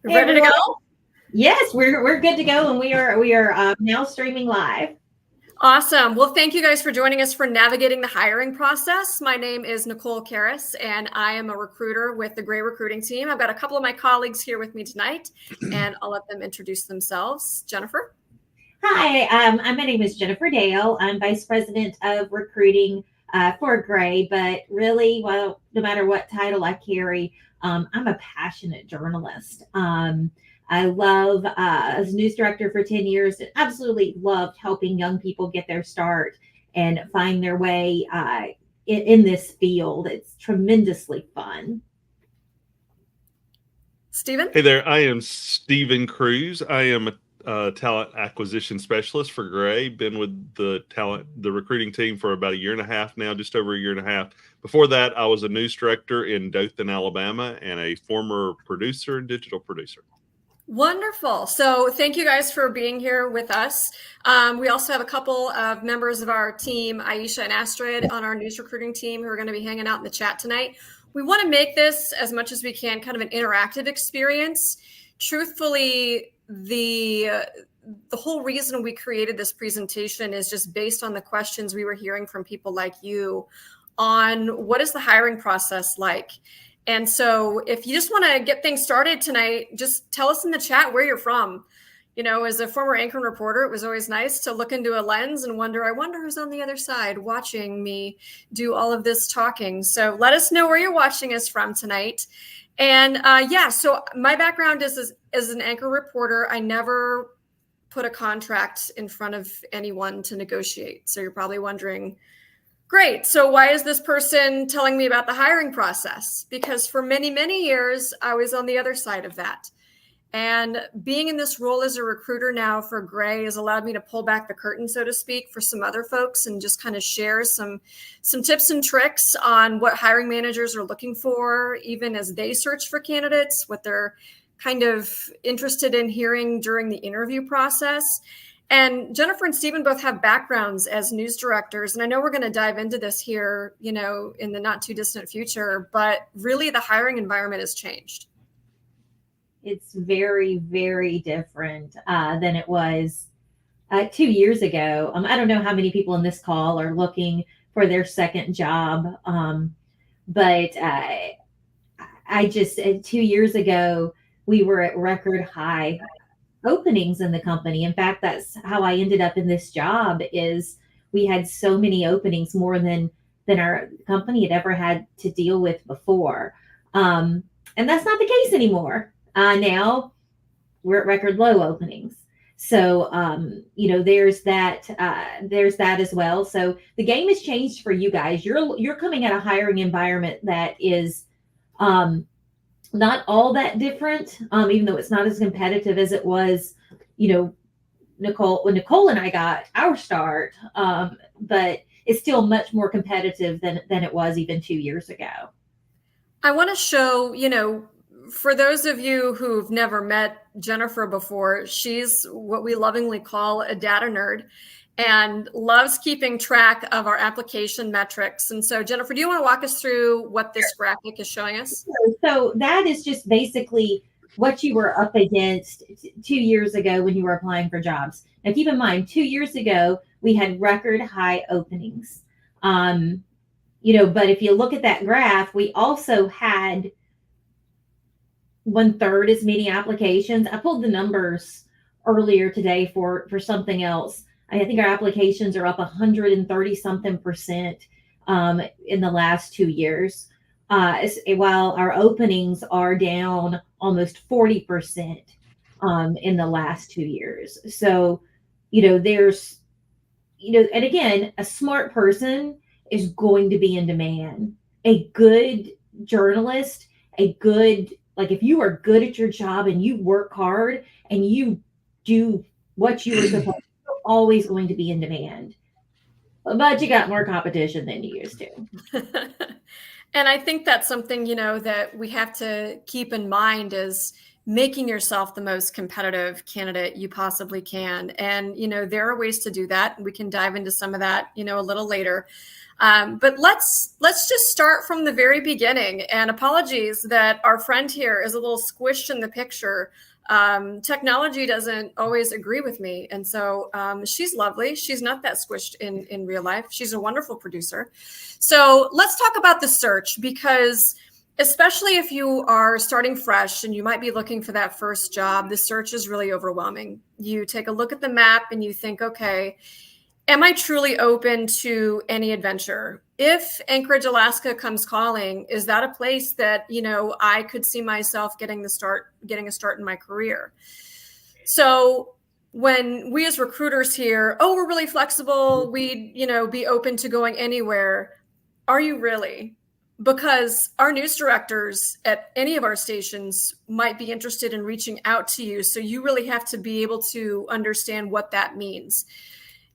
Hey, Ready to everyone. go? Yes, we're good to go, and we are now streaming live. Awesome. Well, thank you guys for joining us for navigating the hiring process. My name is Nicole Karras, and I am a recruiter with the Gray Recruiting Team. I've got a couple of my colleagues here with me tonight, and I'll let them introduce themselves. Jennifer? Hi, my name is Jennifer Dale. I'm Vice President of Recruiting for Gray, but really, well, no matter what title I carry, I'm a passionate journalist. I love, as news director for 10 years, absolutely loved helping young people get their start and find their way in this field. It's tremendously fun. Stephen? Hey there, I am Stephen Cruz. I am a talent acquisition specialist for Gray. Been with the recruiting team for about a year and a half now, just over a year and a half. Before that, I was a news director in Dothan, Alabama, and a former producer and digital producer. Wonderful. So thank you guys for being here with us. We also have a couple of members of our team, Aisha and Astrid, on our news recruiting team who are going to be hanging out in the chat tonight. We want to make this, as much as we can, kind of an interactive experience. Truthfully, the whole reason we created this presentation is just based on the questions we were hearing from people like you on what is the hiring process like. And so if you just want to get things started tonight, just tell us in the chat where you're from. You know, as a former anchor and reporter, it was always nice to look into a lens and I wonder who's on the other side watching me do all of this talking. So let us know where you're watching us from tonight. And so my background is as an anchor reporter. I never put a contract in front of anyone to negotiate. So you're probably wondering, great. So why is this person telling me about the hiring process? Because for many, many years, I was on the other side of that. And being in this role as a recruiter now for Gray has allowed me to pull back the curtain, so to speak, for some other folks and just kind of share some tips and tricks on what hiring managers are looking for, even as they search for candidates, what they're kind of interested in hearing during the interview process. And Jennifer and Stephen both have backgrounds as news directors. And I know we're going to dive into this here, in the not too distant future, but really the hiring environment has changed. It's very, very different than it was 2 years ago. I don't know how many people in this call are looking for their second job. But I just, 2 years ago, we were at record high openings in the company. In fact, that's how I ended up in this job. Is we had so many openings, more than our company had ever had to deal with before, and that's not the case anymore. Now we're at record low openings. So there's that as well. So the game has changed for you guys. You're coming at a hiring environment that is not all that different, even though it's not as competitive as it was, when Nicole and I got our start, but it's still much more competitive than it was even 2 years ago. I want to show, for those of you who've never met Jennifer before, she's what we lovingly call a data nerd and loves keeping track of our application metrics. And so, Jennifer, do you want to walk us through what this graphic is showing us? So that is just basically what you were up against 2 years ago when you were applying for jobs. Now, keep in mind, 2 years ago, we had record high openings. But if you look at that graph, we also had 1/3 as many applications. I pulled the numbers earlier today for something else. I think our applications are up 130 something percent in the last 2 years, while our openings are down almost 40% in the last 2 years. So, there's, and again, a smart person is going to be in demand. A good journalist, if you are good at your job and you work hard and you do what you were supposed to, you're always going to be in demand. But you got more competition than you used to. And I think that's something, that we have to keep in mind as making yourself the most competitive candidate you possibly can. And, there are ways to do that. We can dive into some of that, a little later. But let's just start from the very beginning. And apologies that our friend here is a little squished in the picture. Technology doesn't always agree with me. And so she's lovely. She's not that squished in real life. She's a wonderful producer. So let's talk about the search, because especially if you are starting fresh and you might be looking for that first job, the search is really overwhelming. You take a look at the map and you think, okay, am I truly open to any adventure? If Anchorage, Alaska comes calling, is that a place that, I could see myself getting a start in my career? So when we as recruiters hear, oh, we're really flexible, we'd, be open to going anywhere. Are you really? Because our news directors at any of our stations might be interested in reaching out to you. So you really have to be able to understand what that means.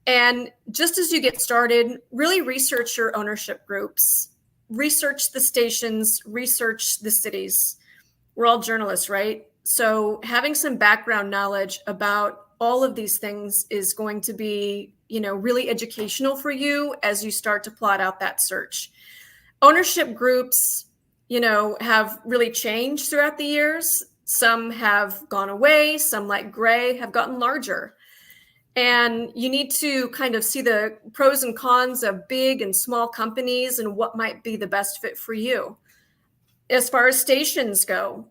And just as you get started, really research your ownership groups, research the stations, research the cities. We're all journalists, right? So having some background knowledge about all of these things is going to be, really educational for you as you start to plot out that search. Ownership groups, have really changed throughout the years. Some have gone away. Some, like Gray, have gotten larger. And you need to kind of see the pros and cons of big and small companies and what might be the best fit for you. As far as stations go,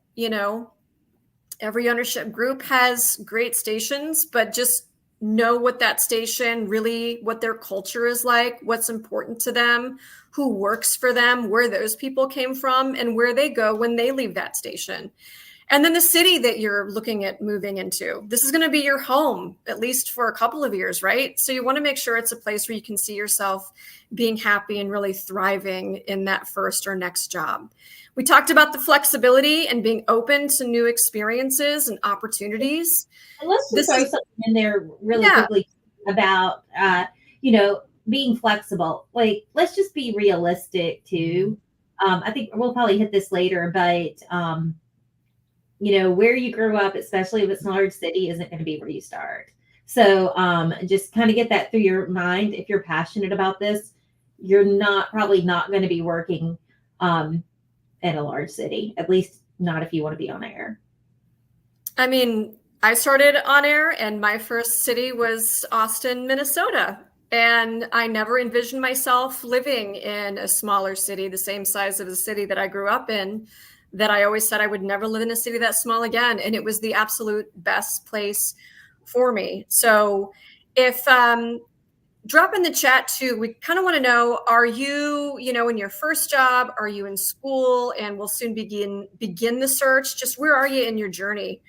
every ownership group has great stations, but just know what that station really, what their culture is like, what's important to them, who works for them, where those people came from, and where they go when they leave that station. And then the city that you're looking at moving into. This is going to be your home, at least for a couple of years, right? So you want to make sure it's a place where you can see yourself being happy and really thriving in that first or next job. We talked about the flexibility and being open to new experiences and opportunities. And let's just throw something in there really quickly about, being flexible. Like, let's just be realistic too. I think we'll probably hit this later, but where you grew up, especially if it's a large city, isn't going to be where you start. So just kind of get that through your mind. If you're passionate about this, you're probably not going to be working in a large city, at least not if you want to be on air. I mean, I started on air and my first city was Austin, Minnesota. And I never envisioned myself living in a smaller city, the same size of the city that I grew up in, that I always said I would never live in a city that small again. And it was the absolute best place for me. So if drop in the chat too, we kind of want to know, are you, in your first job, are you in school? And we'll soon begin the search. Just where are you in your journey?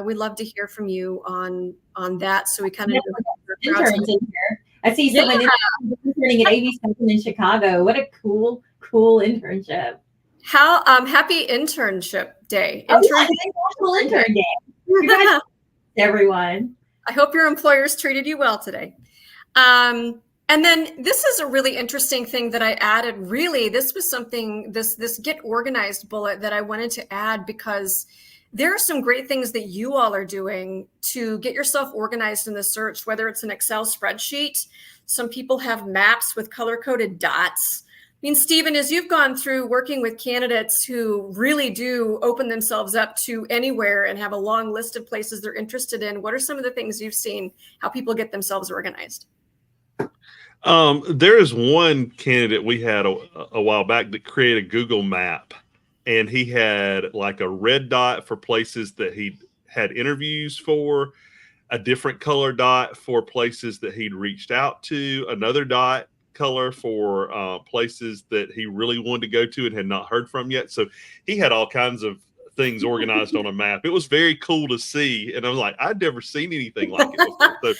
We'd love to hear from you on that. So we kind of interns in here. I see someone interning at AB7 in Chicago. What a cool internship. How happy internship day. National Intern Day. Congratulations, everyone. I hope your employers treated you well today. And then this is a really interesting thing that I added. Really, this was something, this get organized bullet that I wanted to add, because there are some great things that you all are doing to get yourself organized in the search, whether it's an Excel spreadsheet. Some people have maps with color-coded dots. I mean, Stephen, as you've gone through working with candidates who really do open themselves up to anywhere and have a long list of places they're interested in, what are some of the things you've seen, how people get themselves organized? There is one candidate we had a while back that created a Google map, and he had like a red dot for places that he had interviews for, a different color dot for places that he'd reached out to, another dot color for places that he really wanted to go to and had not heard from yet. So he had all kinds of things organized on a map. It was very cool to see. And I was like, I'd never seen anything like it before. So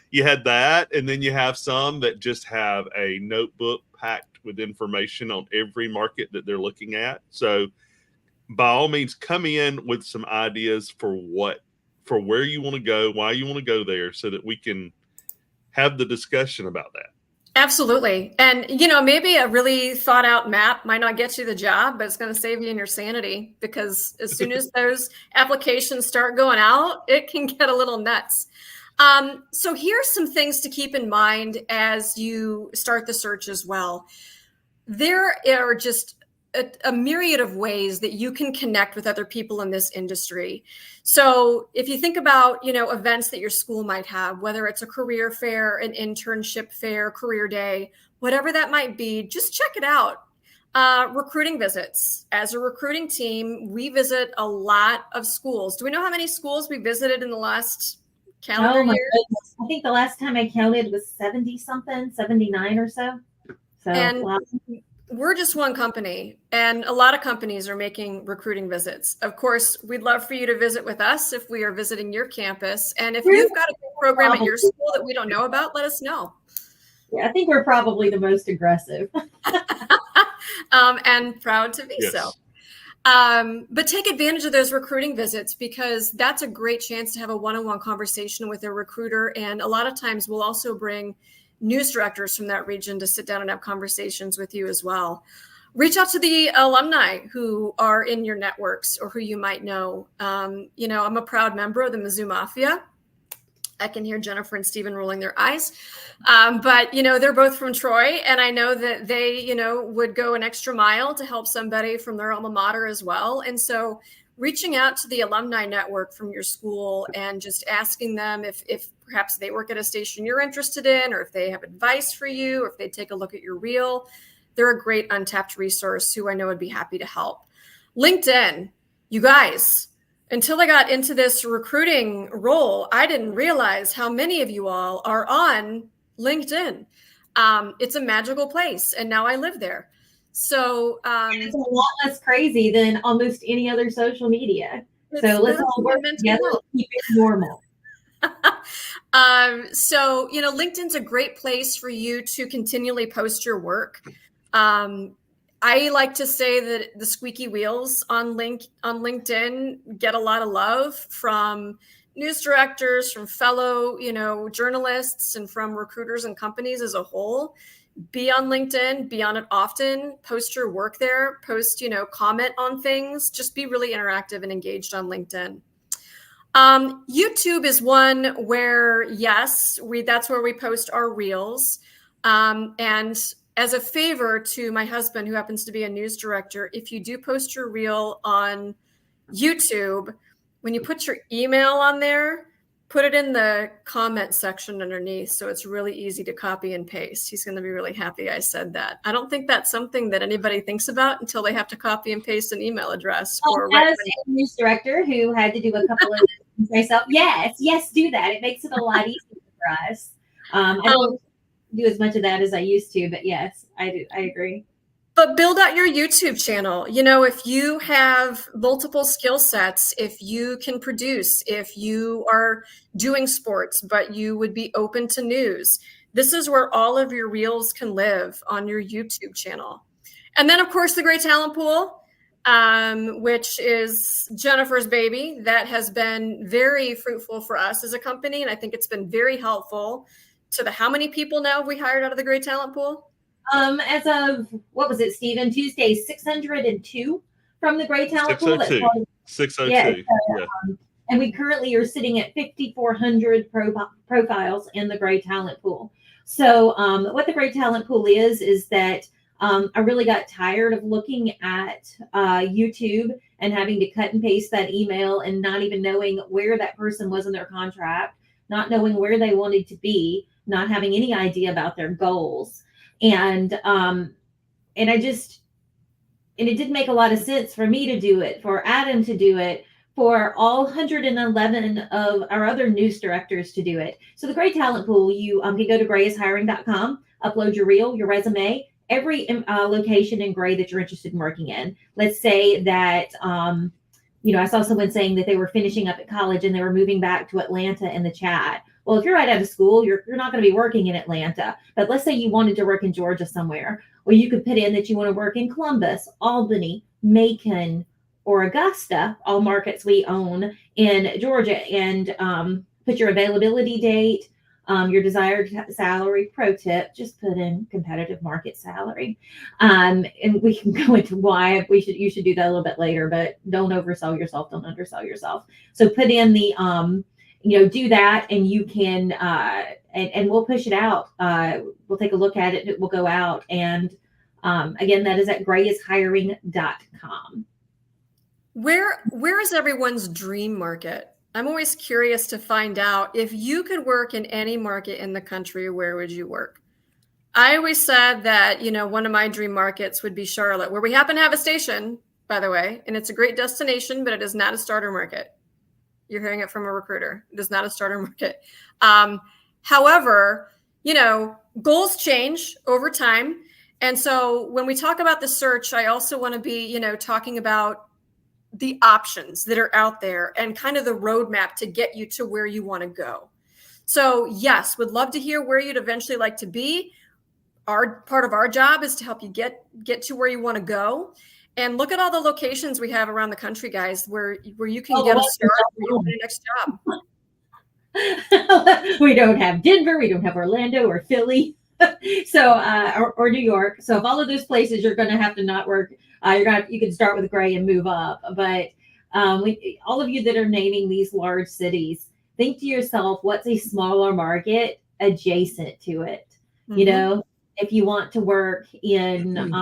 you had that. And then you have some that just have a notebook packed with information on every market that they're looking at. So by all means, come in with some ideas for where you want to go, why you want to go there, so that we can have the discussion about that. Absolutely. And, maybe a really thought out map might not get you the job, but it's going to save you in your sanity, because as soon as those applications start going out, it can get a little nuts. So here's some things to keep in mind as you start the search as well. There are just a myriad of ways that you can connect with other people in this industry. So if you think about, events that your school might have, whether it's a career fair, an internship fair, career day, whatever that might be, just check it out. Recruiting visits. As a recruiting team, we visit a lot of schools. Do we know how many schools we visited in the last calendar year? Goodness. I think the last time I counted was 70 something, 79 or so. So And wow. we're just one company, and a lot of companies are making recruiting visits. Of course, we'd love for you to visit with us if we are visiting your campus. And if you've got a program at your school that we don't know about, let us know. Yeah, I think we're probably the most aggressive. And proud to be Yes. so. But take advantage of those recruiting visits, because that's a great chance to have a one-on-one conversation with a recruiter. And a lot of times we'll also bring news directors from that region to sit down and have conversations with you as well. Reach out to the alumni who are in your networks or who you might know. I'm a proud member of the Mizzou Mafia. I can hear Jennifer and Stephen rolling their eyes. But they're both from Troy, and I know that they, would go an extra mile to help somebody from their alma mater as well. And so reaching out to the alumni network from your school and just asking them if perhaps they work at a station you're interested in, or if they have advice for you, or if they take a look at your reel. They're a great untapped resource who I know would be happy to help. LinkedIn, you guys, until I got into this recruiting role, I didn't realize how many of you all are on LinkedIn. It's a magical place, and now I live there. So It's a lot less crazy than almost any other social media. So let's all work together to keep it normal. So, LinkedIn's a great place for you to continually post your work. I like to say that the squeaky wheels on LinkedIn get a lot of love from news directors, from fellow, journalists, and from recruiters and companies as a whole. Be on LinkedIn, be on it often, post your work there, post, comment on things, just be really interactive and engaged on LinkedIn. YouTube is one where, yes, that's where we post our reels. And as a favor to my husband, who happens to be a news director, if you do post your reel on YouTube, when you put your email on there, put it in the comment section underneath, so it's really easy to copy and paste. He's going to be really happy I said that. I don't think that's something that anybody thinks about until they have to copy and paste an email address. As a news director who had to do a couple of things myself, yes, do that. It makes it a lot easier for us. I don't do as much of that as I used to, but yes, I do. I agree. But build out your YouTube channel. If you have multiple skill sets, if you can produce, if you are doing sports, but you would be open to news, this is where all of your reels can live, on your YouTube channel. And then, of course, the Great Talent Pool, which is Jennifer's baby. That has been very fruitful for us as a company. And I think it's been very helpful to how many people now have we hired out of the Great Talent Pool? As of, what was it, Stephen? Tuesday, 602 from the Great Talent Pool. 602. Yeah. And we currently are sitting at 5,400 profiles in the Great Talent Pool. So what the Great Talent Pool is that I really got tired of looking at YouTube and having to cut and paste that email and not even knowing where that person was in their contract, not knowing where they wanted to be, not having any idea about their goals. And it didn't make a lot of sense for me to do it, for Adam to do it, for all 111 of our other news directors to do it. So the Great Talent Pool, you can go to grayishiring.com, upload your reel, your resume, every location in Gray that you're interested in working in. Let's say that, I saw someone saying that they were finishing up at college and they were moving back to Atlanta in the chat. Well, if you're right out of school, you're not going to be working in Atlanta. But let's say you wanted to work in Georgia somewhere. Well, you could put in that you want to work in Columbus, Albany, Macon, or Augusta, all markets we own in Georgia, and put your availability date, your desired salary. Pro tip, just put in competitive market salary. And we can go into why you should do that a little bit later, but don't oversell yourself, don't undersell yourself. So put in the do that, and you can and we'll push it out. We'll take a look at it, it will go out. And again, that is at grayishiring.com. Where is everyone's dream market? I'm always curious to find out, if you could work in any market in the country, where would you work? I always said that, one of my dream markets would be Charlotte, where we happen to have a station, by the way, and it's a great destination, but it is not a starter market. You're hearing it from a recruiter. It is not a starter market. However, goals change over time. And so when we talk about the search, I also want to be, talking about the options that are out there and kind of the roadmap to get you to where you want to go. So yes, would love to hear where you'd eventually like to be. Part of our job is to help you get to where you want to go. And look at all the locations we have around the country, guys, where you can get a start for your next job. We don't have Denver, we don't have Orlando or Philly, so or New York. So if all of those places you're going to have to not work, you can start with Gray and move up. But all of you that are naming these large cities, think to yourself, what's a smaller market adjacent to it? Mm-hmm. If you want to work in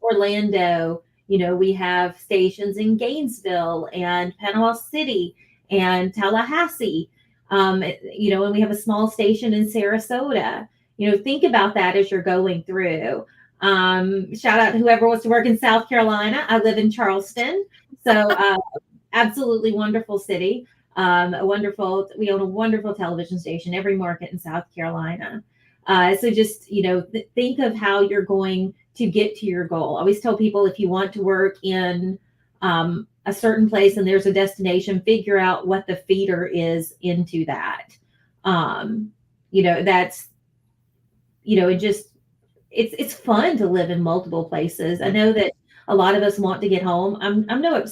Orlando, we have stations in Gainesville and Panama City and Tallahassee, and we have a small station in Sarasota. Think about that as you're going through. Shout out to whoever wants to work in South Carolina. I live in Charleston, so absolutely wonderful city. We own a wonderful television station, every market in South Carolina. So just, think of how you're going to get to your goal. I always tell people, if you want to work in a certain place and there's a destination, figure out what the feeder is into that. That's, it's fun to live in multiple places. I know that a lot of us want to get home. I'm no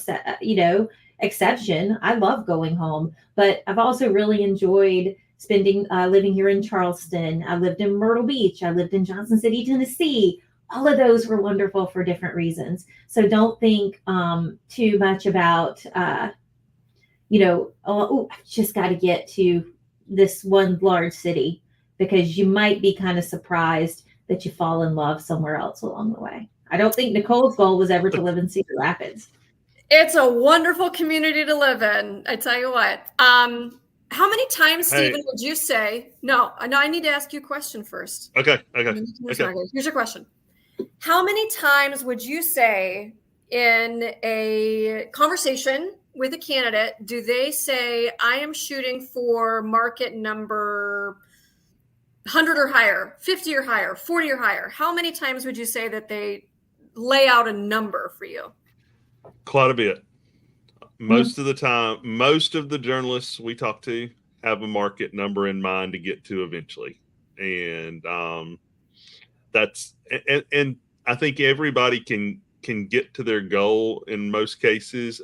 exception. I love going home, but I've also really enjoyed living here in Charleston. I lived in Myrtle Beach. I lived in Johnson City, Tennessee. All of those were wonderful for different reasons. So don't think too much about, I've just got to get to this one large city, because you might be kind of surprised that you fall in love somewhere else along the way. I don't think Nicole's goal was ever to live in Cedar Rapids. It's a wonderful community to live in. I tell you what. How many times, Stephen, would you say? No, I need to ask you a question first. Okay. Here's your question. How many times would you say in a conversation with a candidate do they say, I am shooting for market number 100 or higher, 50 or higher, 40 or higher? How many times would you say that they lay out a number for you? Quite a bit. Most of the time, most of the journalists we talk to have a market number in mind to get to eventually. And and I think everybody can get to their goal in most cases,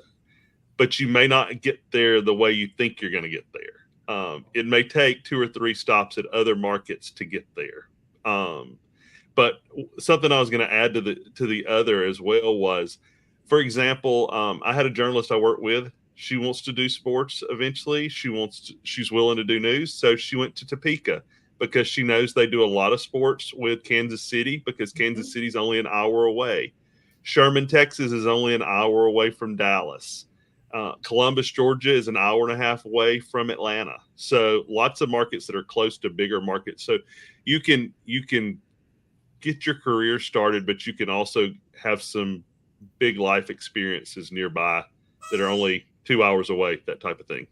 but you may not get there the way you think you're going to get there. It may take 2 or 3 stops at other markets to get there. But something I was going to add to the other as well was, for example, I had a journalist I worked with. She wants to do sports eventually. She's willing to do news. So she went to Topeka because she knows they do a lot of sports with Kansas City, because Kansas City's only an hour away. Sherman, Texas is only an hour away from Dallas. Columbus, Georgia is an hour and a half away from Atlanta. So lots of markets that are close to bigger markets. So you can get your career started, but you can also have some big life experiences nearby that are only 2 hours away, that type of thing.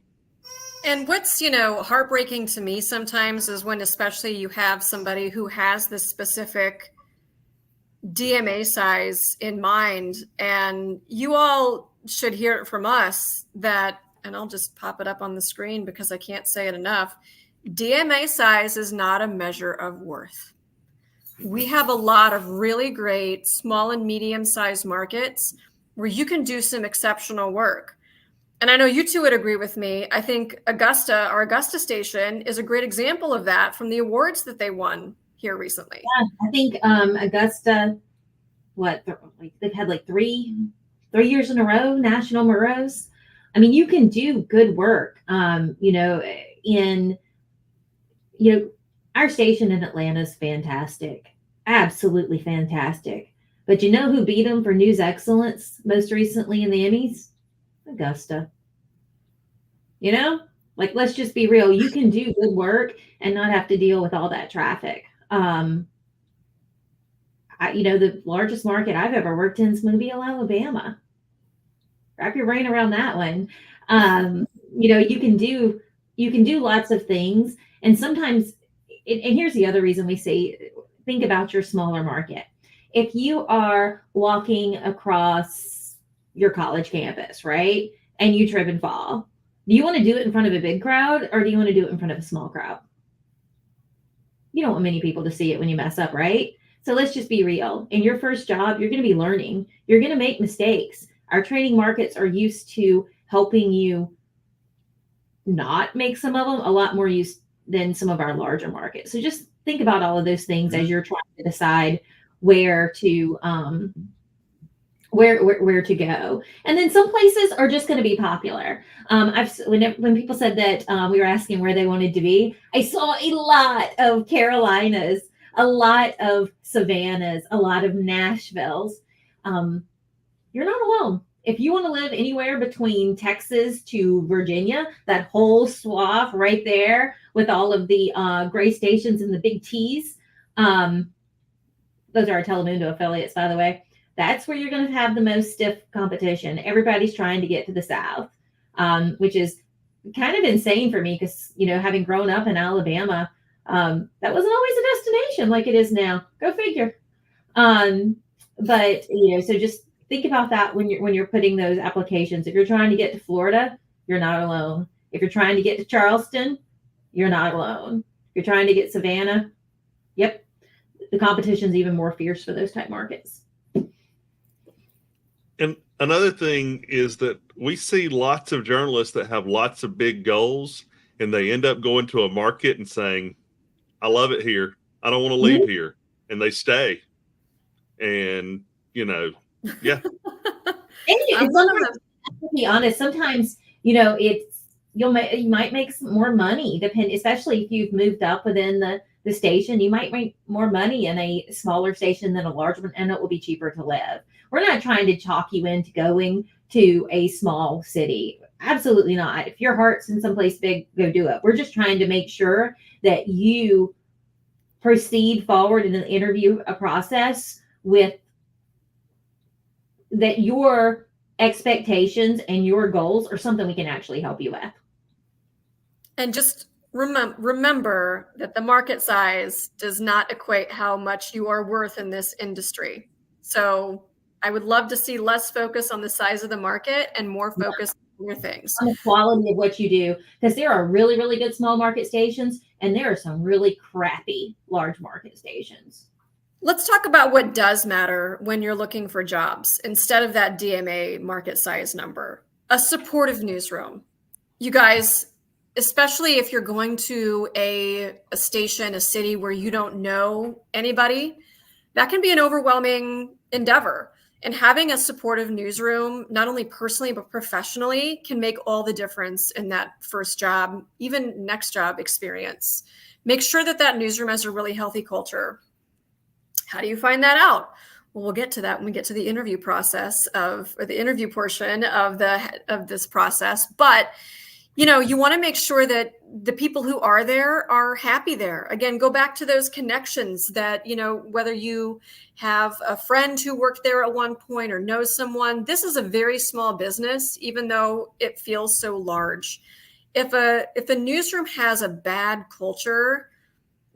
And what's, heartbreaking to me sometimes is when, especially, you have somebody who has this specific DMA size in mind, and you all should hear it from us that, and I'll just pop it up on the screen because I can't say it enough, DMA size is not a measure of worth. We have a lot of really great small and medium-sized markets where you can do some exceptional work. And I know you two would agree with me. I think Augusta, our Augusta station, is a great example of that from the awards that they won here recently. Yeah, I think Augusta, they've had like three years in a row national Moreaus. I mean, you can do good work. Our station in Atlanta is fantastic, absolutely fantastic. But you know who beat them for news excellence most recently in the Emmys? Augusta. Let's just be real. You can do good work and not have to deal with all that traffic. The largest market I've ever worked in is Mobile, Alabama. Wrap your brain around that one. You can do lots of things, and sometimes, and here's the other reason we say, think about your smaller market. If you are walking across your college campus, right, and you trip and fall, do you want to do it in front of a big crowd, or do you want to do it in front of a small crowd? You don't want many people to see it when you mess up, right? So let's just be real. In your first job, you're going to be learning. You're going to make mistakes. Our training markets are used to helping you not make some of them, a lot more use than some of our larger markets. So just think about all of those things as you're trying to decide where to where to go. And then some places are just going to be popular. When people said that we were asking where they wanted to be, I saw a lot of Carolinas, a lot of Savannahs, a lot of Nashvilles. You're not alone. If you want to live anywhere between Texas to Virginia, that whole swath right there with all of the gray stations and the big T's, those are our Telemundo affiliates, by the way. That's where you're going to have the most stiff competition. Everybody's trying to get to the South, which is kind of insane for me because, having grown up in Alabama, that wasn't always a destination like it is now. Go figure. So just think about that when you're putting those applications. If you're trying to get to Florida, you're not alone. If you're trying to get to Charleston, you're not alone. If you're trying to get Savannah, yep, the competition's even more fierce for those type markets. And another thing is that we see lots of journalists that have lots of big goals, and they end up going to a market and saying, I love it here. I don't want to leave here. And they stay. And, yeah. And sometimes, to be honest, sometimes, you might make some more money, especially if you've moved up within the station. You might make more money in a smaller station than a large one, and it will be cheaper to live. We're not trying to talk you into going to a small city. Absolutely not. If your heart's in someplace big, go do it. We're just trying to make sure that you proceed forward in the interview process with that your expectations and your goals are something we can actually help you with. And just remember that the market size does not equate how much you are worth in this industry. So I would love to see less focus on the size of the market and more focus on your things. On the quality of what you do, because there are really, really good small market stations, and there are some really crappy large market stations. Let's talk about what does matter when you're looking for jobs instead of that DMA market size number. A supportive newsroom. You guys, especially if you're going to a station, a city where you don't know anybody, that can be an overwhelming endeavor. And having a supportive newsroom, not only personally, but professionally, can make all the difference in that first job, even next job experience. Make sure that newsroom has a really healthy culture. How do you find that out? Well, we'll get to that when we get to the interview process or the interview portion of this process. But you want to make sure that the people who are there are happy there. Again, go back to those connections that, whether you have a friend who worked there at one point or knows someone, this is a very small business, even though it feels so large. If a newsroom has a bad culture,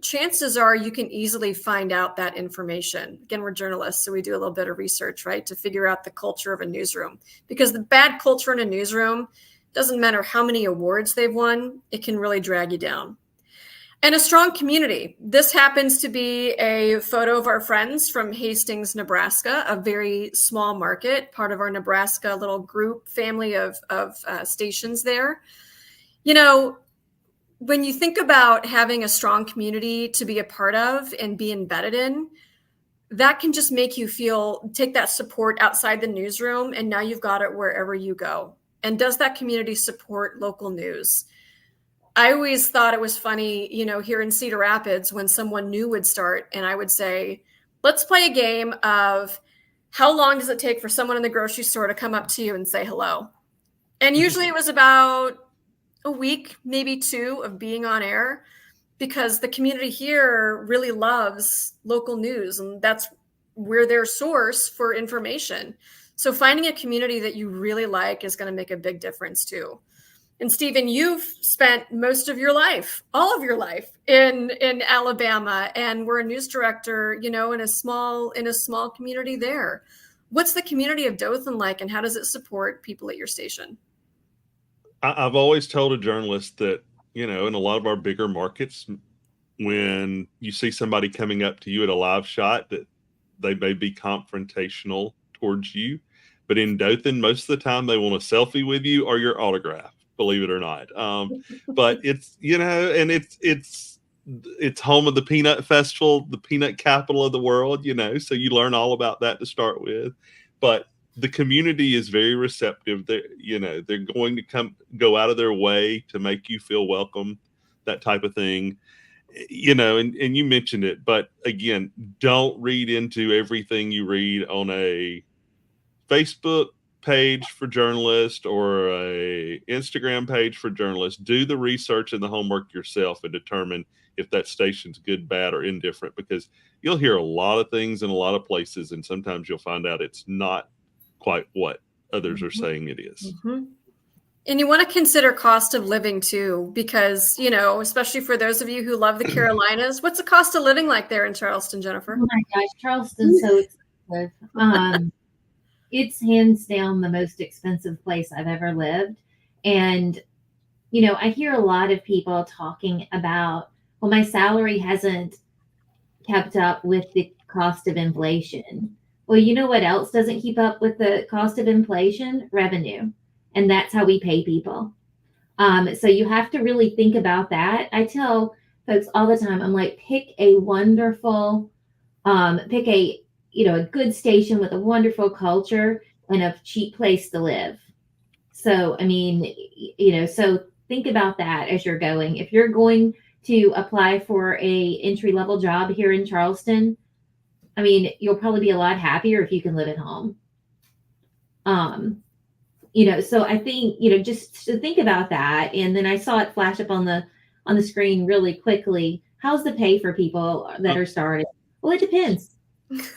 chances are you can easily find out that information. Again, we're journalists, so we do a little bit of research, right, to figure out the culture of a newsroom. Because the bad culture in a newsroom, doesn't matter how many awards they've won, it can really drag you down. And a strong community. This happens to be a photo of our friends from Hastings, Nebraska, a very small market, part of our Nebraska little group family of stations there. You know, when you think about having a strong community to be a part of and be embedded in, that can just make you take that support outside the newsroom, and now you've got it wherever you go. And does that community support local news? I always thought it was funny, you know, here in Cedar Rapids, when someone new would start and I would say, let's play a game of how long does it take for someone in the grocery store to come up to you and say hello? And usually it was about a week, maybe 2 of being on air, because the community here really loves local news, and that's where their source for information. So finding a community that you really like is going to make a big difference too. And Stephen, you've spent most of your life, all of your life in Alabama, and we're a news director, you know, in a small community there. What's the community of Dothan like, and how does it support people at your station? I've always told a journalist that, you know, in a lot of our bigger markets, when you see somebody coming up to you at a live shot, that they may be confrontational towards you. But in Dothan, most of the time they want a selfie with you or your autograph, believe it or not. But it's, you know, and it's home of the Peanut Festival, the peanut capital of the world, you know, so you learn all about that to start with. But the community is very receptive. They're going to go out of their way to make you feel welcome, that type of thing. You know, and you mentioned it, but again, don't read into everything you read on a Facebook page for journalists or a Instagram page for journalists. Do the research and the homework yourself and determine if that station's good, bad, or indifferent, because you'll hear a lot of things in a lot of places, and sometimes you'll find out it's not quite what others are saying it is. Mm-hmm. And you want to consider cost of living too, because, you know, especially for those of you who love the Carolinas, what's the cost of living like there in Charleston, Jennifer? Oh my gosh, Charleston's so expensive. It's hands down the most expensive place I've ever lived. And, you know, I hear a lot of people talking about, well, my salary hasn't kept up with the cost of inflation. Well, you know what else doesn't keep up with the cost of inflation? Revenue. And that's how we pay people. So you have to really think about that. I tell folks all the time, I'm like, pick a good station with a wonderful culture and a cheap place to live. So, I mean, you know, so think about that as you're going. If you're going to apply for a entry-level job here in Charleston, I mean, you'll probably be a lot happier if you can live at home. You know, so I think, you know, just to think about that. And then I saw it flash up on the screen really quickly. How's the pay for people that are starting? Well, it depends.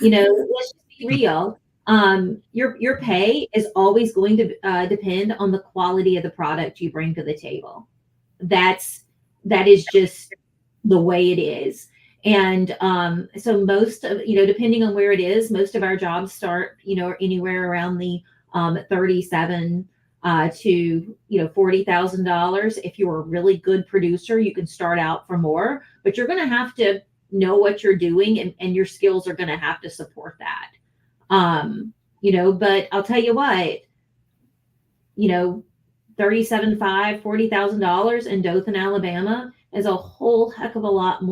You know, let's just be real. Your pay is always going to depend on the quality of the product you bring to the table. That is just the way it is. And so most of, you know, depending on where it is, most of our jobs start, you know, anywhere around the $37,000 to $40,000. If you're a really good producer, you can start out for more, but you're going to have to know what you're doing, and your skills are going to have to support that. You know, but I'll tell you what, you know, $37,500, $40,000 in Dothan, Alabama is a whole heck of a lot,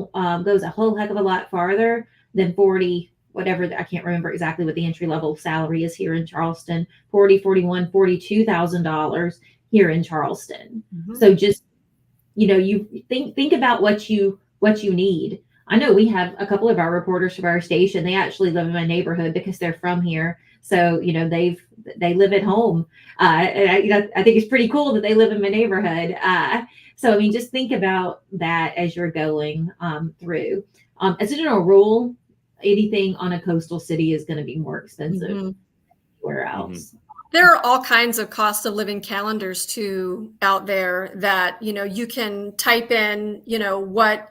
goes a whole heck of a lot farther than 40, whatever, I can't remember exactly what the entry level salary is here in Charleston, $41,000, $42,000 here in Charleston. Mm-hmm. So just, you know, you think about what you need. I know we have a couple of our reporters from our station. They actually live in my neighborhood because they're from here. So, you know, they live at home. And I think it's pretty cool that they live in my neighborhood. So, I mean, just think about that as you're going through. As a general rule, anything on a coastal city is going to be more expensive mm-hmm. where else. Mm-hmm. There are all kinds of cost of living calendars too out there that, you know, you can type in, you know, what,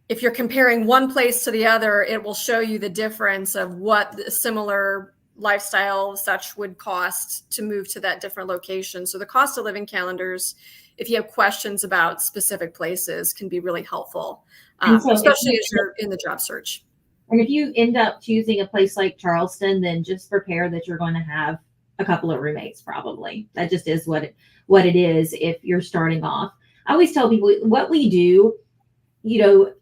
if you're comparing one place to the other, it will show you the difference of what the similar lifestyle such would cost to move to that different location. So the cost of living calendars if you have questions about specific places, can be really helpful, And so especially as you're in the job search. And if you end up choosing a place like Charleston, then just prepare that you're going to have a couple of roommates. Probably that just is what it is if you're starting off. I always tell people what we do.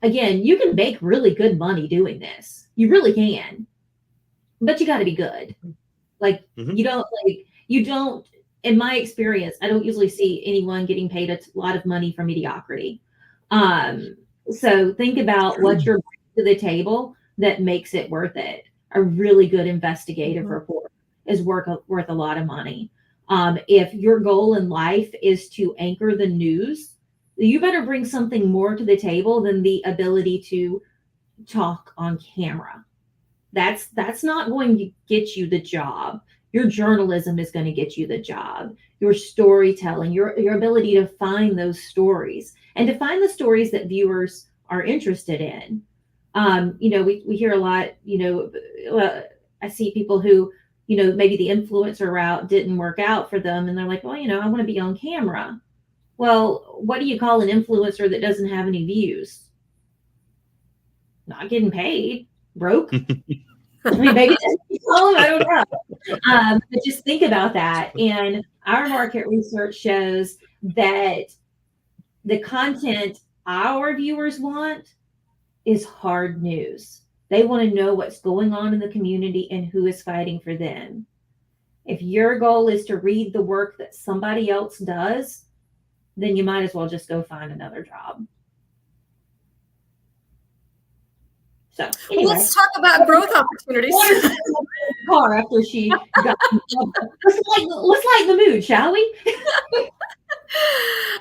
Again, you can make really good money doing this. You really can, but you got to be good. Like you don't. In my experience, I don't usually see anyone getting paid a lot of money for mediocrity. So think about what you're bringing to the table that makes it worth it. A really good investigative report is worth a lot of money. If your goal in life is to anchor the news, you better bring something more to the table than the ability to talk on camera. That's not going to get you the job. Your journalism is going to get you the job. Your storytelling, your ability to find those stories and to find the stories that viewers are interested in. We hear a lot, I see people who, maybe the influencer route didn't work out for them. And they're like, well, I want to be on camera. Well, what do you call an influencer that doesn't have any views? Not getting paid, broke. I mean, maybe that's what you call them, I don't know. But just think about that. And our market research shows that the content our viewers want is hard news. They want to know what's going on in the community and who is fighting for them. If your goal is to read the work that somebody else does, then you might as well just go find another job. So anyway. Well, let's talk about growth opportunities. Car after she got let's lighten the mood, shall we?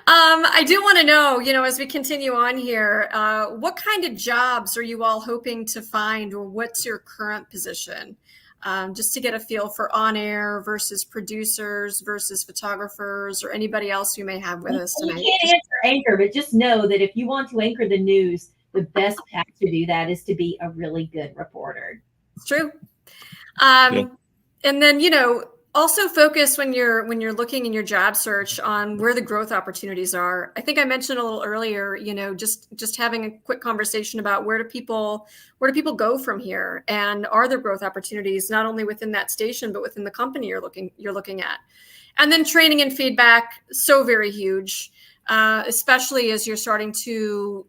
I do want to know, as we continue on here, what kind of jobs are you all hoping to find, or what's your current position? Just to get a feel for on-air versus producers versus photographers or anybody else you may have with us tonight. You can't answer anchor, but just know that if you want to anchor the news, the best path to do that is to be a really good reporter. It's true. And then, also focus when you're looking in your job search on where the growth opportunities are. I think I mentioned a little earlier, just having a quick conversation about where do people go from here, and are there growth opportunities not only within that station but within the company you're looking at. And then training and feedback, so very huge, especially as you're starting to,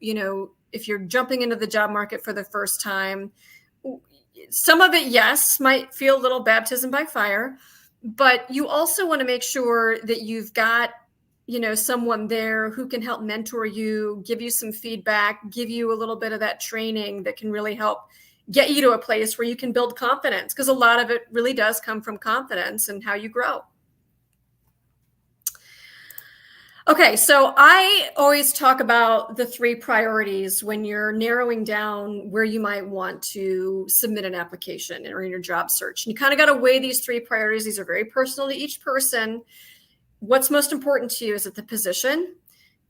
if you're jumping into the job market for the first time. Some of it, yes, might feel a little baptism by fire, but you also want to make sure that you've got, someone there who can help mentor you, give you some feedback, give you a little bit of that training that can really help get you to a place where you can build confidence, because a lot of it really does come from confidence and how you grow. Okay, so I always talk about the 3 priorities when you're narrowing down where you might want to submit an application or in your job search. And you kind of got to weigh these 3 priorities. These are very personal to each person. What's most important to you? Is it the position?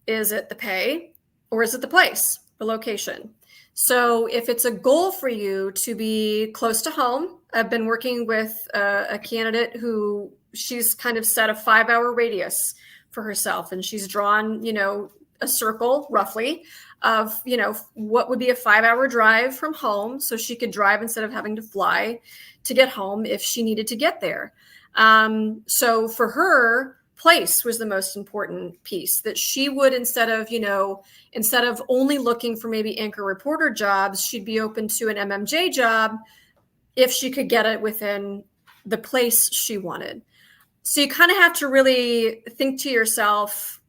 Is it the pay? Or is it the place, the location? So if it's a goal for you to be close to home, I've been working with a candidate who she's kind of set a 5-hour radius for herself. And she's drawn, a circle roughly of, what would be a 5-hour drive from home. So she could drive instead of having to fly to get home if she needed to get there. So for her, place was the most important piece, that she would, instead of only looking for maybe anchor reporter jobs, she'd be open to an MMJ job if she could get it within the place she wanted. So you kind of have to really think to yourself,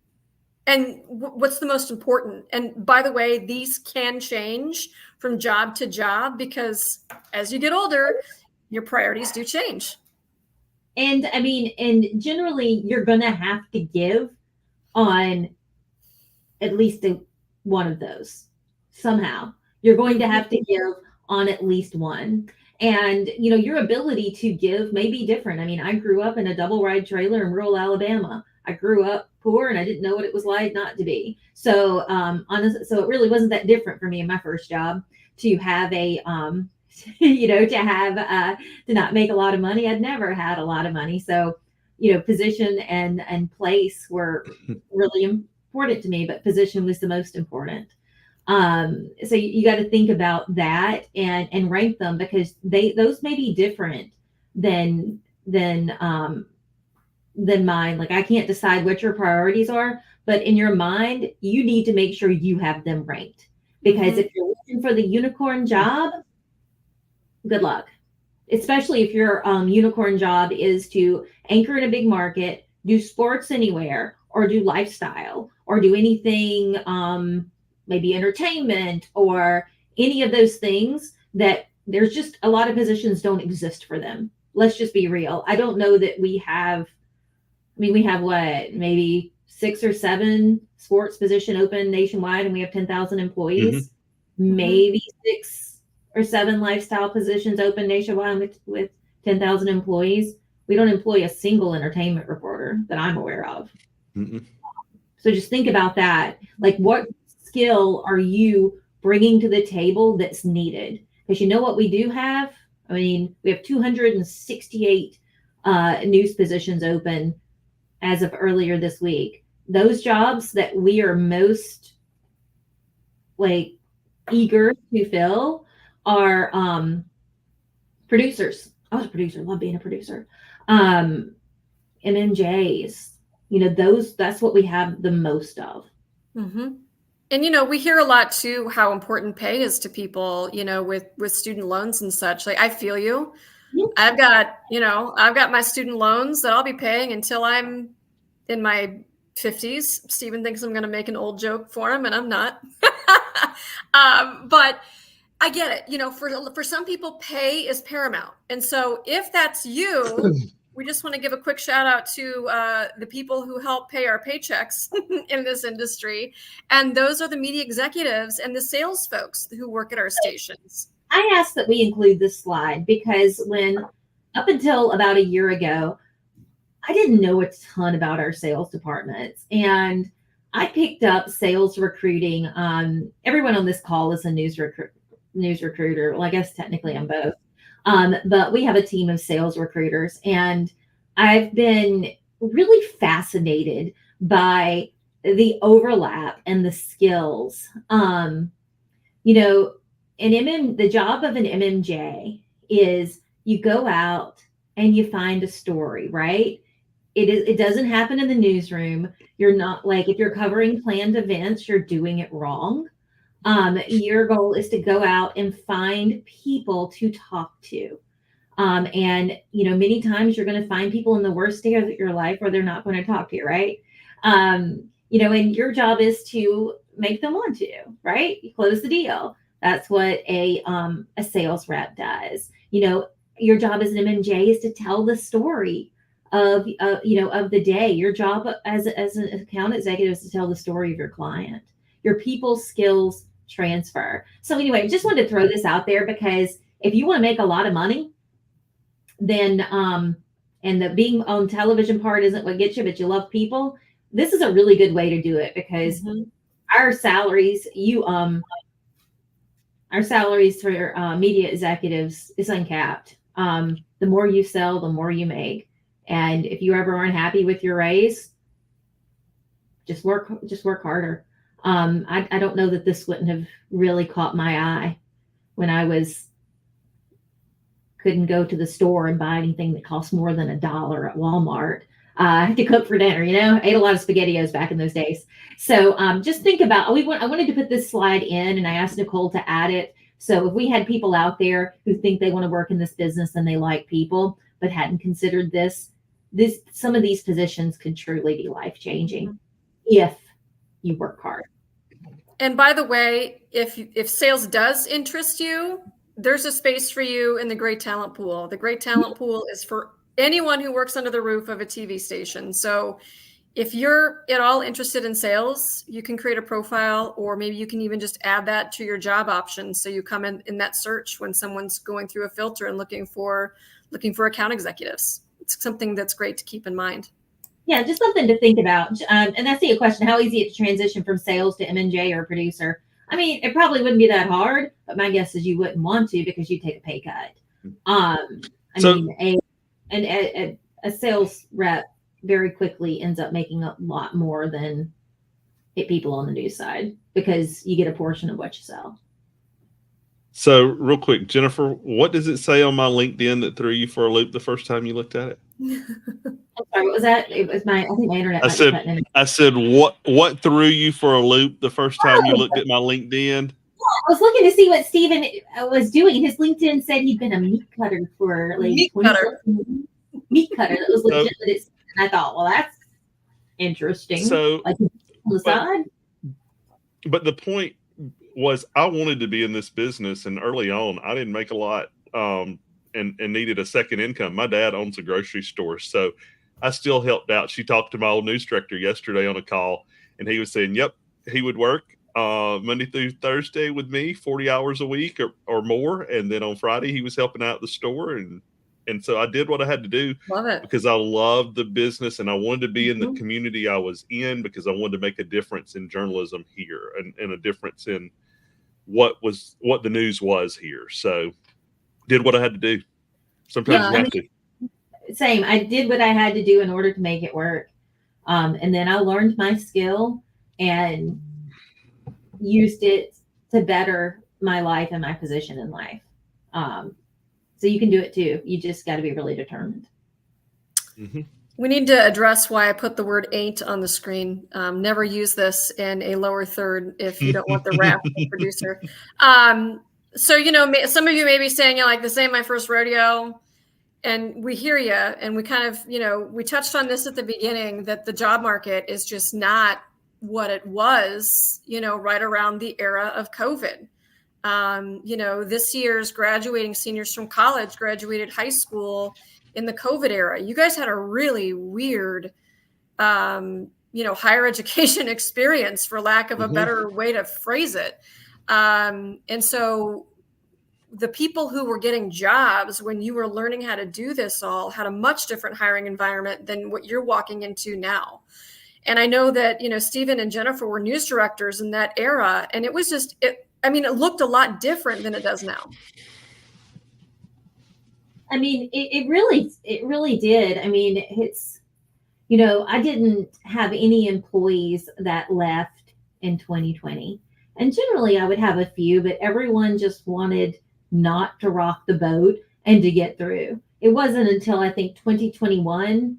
and what's the most important? And by the way, these can change from job to job, because as you get older, your priorities do change. And generally you're going to have to give on at least one of those. Somehow you're going to have to give on at least one. And, your ability to give may be different. I grew up in a double ride trailer in rural Alabama. I grew up poor and I didn't know what it was like not to be. So, so it really wasn't that different for me in my first job to have to not make a lot of money. I'd never had a lot of money. So, position and place were really important to me, but position was the most important. So you got to think about that and rank them, because those may be different than mine. Like, I can't decide what your priorities are, but in your mind, you need to make sure you have them ranked, because if you're looking for the unicorn job, good luck. Especially if your unicorn job is to anchor in a big market, do sports anywhere, or do lifestyle, or do anything, maybe entertainment, or any of those things that there's just a lot of positions don't exist for them. Let's just be real. I don't know that we have what, maybe 6 or 7 sports position open nationwide, and we have 10,000 employees. Maybe 6 or 7 lifestyle positions open nationwide with 10,000 employees. We don't employ a single entertainment reporter that I'm aware of. So just think about that. Like, what skill are you bringing to the table that's needed? Because you know what we do have? I mean, we have 268 news positions open as of earlier this week. Those jobs that we are most eager to fill are producers. I was a producer, love being a producer. MMJs, that's what we have the most of. And, we hear a lot too, how important pay is to people, with student loans and such. Like, I feel you. I've got my student loans that I'll be paying until I'm in my 50s. Stephen thinks I'm going to make an old joke for him, and I'm not. But I get it. For some people, pay is paramount. And so if that's you, we just want to give a quick shout out to the people who help pay our paychecks in this industry. And those are the media executives and the sales folks who work at our stations. I asked that we include this slide because up until about a year ago, I didn't know a ton about our sales departments. And I picked up sales recruiting. Everyone on this call is a news recruiter. Well, I guess technically I'm both. But we have a team of sales recruiters, and I've been really fascinated by the overlap and the skills. The job of an MMJ is you go out and you find a story, right? It doesn't happen in the newsroom. You're not, like, if you're covering planned events, you're doing it wrong. Your goal is to go out and find people to talk to. And many times you're going to find people in the worst day of your life where they're not going to talk to you, right? And your job is to make them want to, right? You close the deal. That's what a sales rep does. Your job as an MMJ is to tell the story of the day. Your job as an account executive is to tell the story of your client. Your people skills transfer. So anyway, just wanted to throw this out there, because if you want to make a lot of money, then and the being on television part isn't what gets you, but you love people, this is a really good way to do it, because our salaries, our salaries for media executives is uncapped. The more you sell, the more you make. And if you ever aren't happy with your raise, just work harder. I don't know that this wouldn't have really caught my eye when I couldn't go to the store and buy anything that cost more than $1 at Walmart. I had to cook for dinner, ate a lot of SpaghettiOs back in those days. So just think about, I wanted to put this slide in, and I asked Nicole to add it. So if we had people out there who think they want to work in this business and they like people, but hadn't considered some of these positions could truly be life-changing if you work hard. And by the way, if sales does interest you, there's a space for you in the Great Talent Pool. The Great Talent Pool is for anyone who works under the roof of a TV station. So if you're at all interested in sales, you can create a profile, or maybe you can even just add that to your job options. So you come in that search when someone's going through a filter and looking for account executives. It's something that's great to keep in mind. Yeah, just something to think about. And I see a question: how easy is it to transition from sales to MMJ or producer? I mean, it probably wouldn't be that hard, but my guess is you wouldn't want to, because you take a pay cut. a sales rep very quickly ends up making a lot more than people on the news side, because you get a portion of what you sell. So real quick, Jennifer, what does it say on my LinkedIn that threw you for a loop the first time you looked at it? I'm sorry, what was that? It was I think my internet. I said, what threw you for a loop the first time you looked at my LinkedIn? I was looking to see what Steven was doing. His LinkedIn said he'd been a meat cutter for like Meat 20 cutter. meat cutter. That was legit. And I thought, well, that's interesting. So, like on the side. But the point was, I wanted to be in this business, and early on, I didn't make a lot, and needed a second income. My dad owns a grocery store, so I still helped out. She talked to my old news director yesterday on a call, and he was saying, yep, he would work Monday through Thursday with me, 40 hours a week or more, and then on Friday he was helping out at the store, and so I did what I had to do. Love it. Because I loved the business and I wanted to be in the community I was in, because I wanted to make a difference in journalism here and a difference in what the news was here. So did what I had to do. Sometimes you have to. Same. I did what I had to do in order to make it work. And then I learned my skill and used it to better my life and my position in life. So you can do it too. You just got to be really determined. Mm-hmm. We need to address why I put the word "ain't" on the screen. Never use this in a lower third if you don't want the wrath of the producer. So, some of you may be saying, like, this ain't my first rodeo. And we hear you. And we kind of, we touched on this at the beginning, that the job market is just not what it was, right around the era of COVID. This year's graduating seniors from college graduated high school in the COVID era. You guys had a really weird, higher education experience, for lack of a better way to phrase it. And so the people who were getting jobs when you were learning how to do this all had a much different hiring environment than what you're walking into now. And I know that, Steven and Jennifer were news directors in that era, and it was just, it looked a lot different than it does now. It really did. It's, I didn't have any employees that left in 2020. And generally I would have a few, but everyone just wanted not to rock the boat and to get through. It wasn't until I think 2021,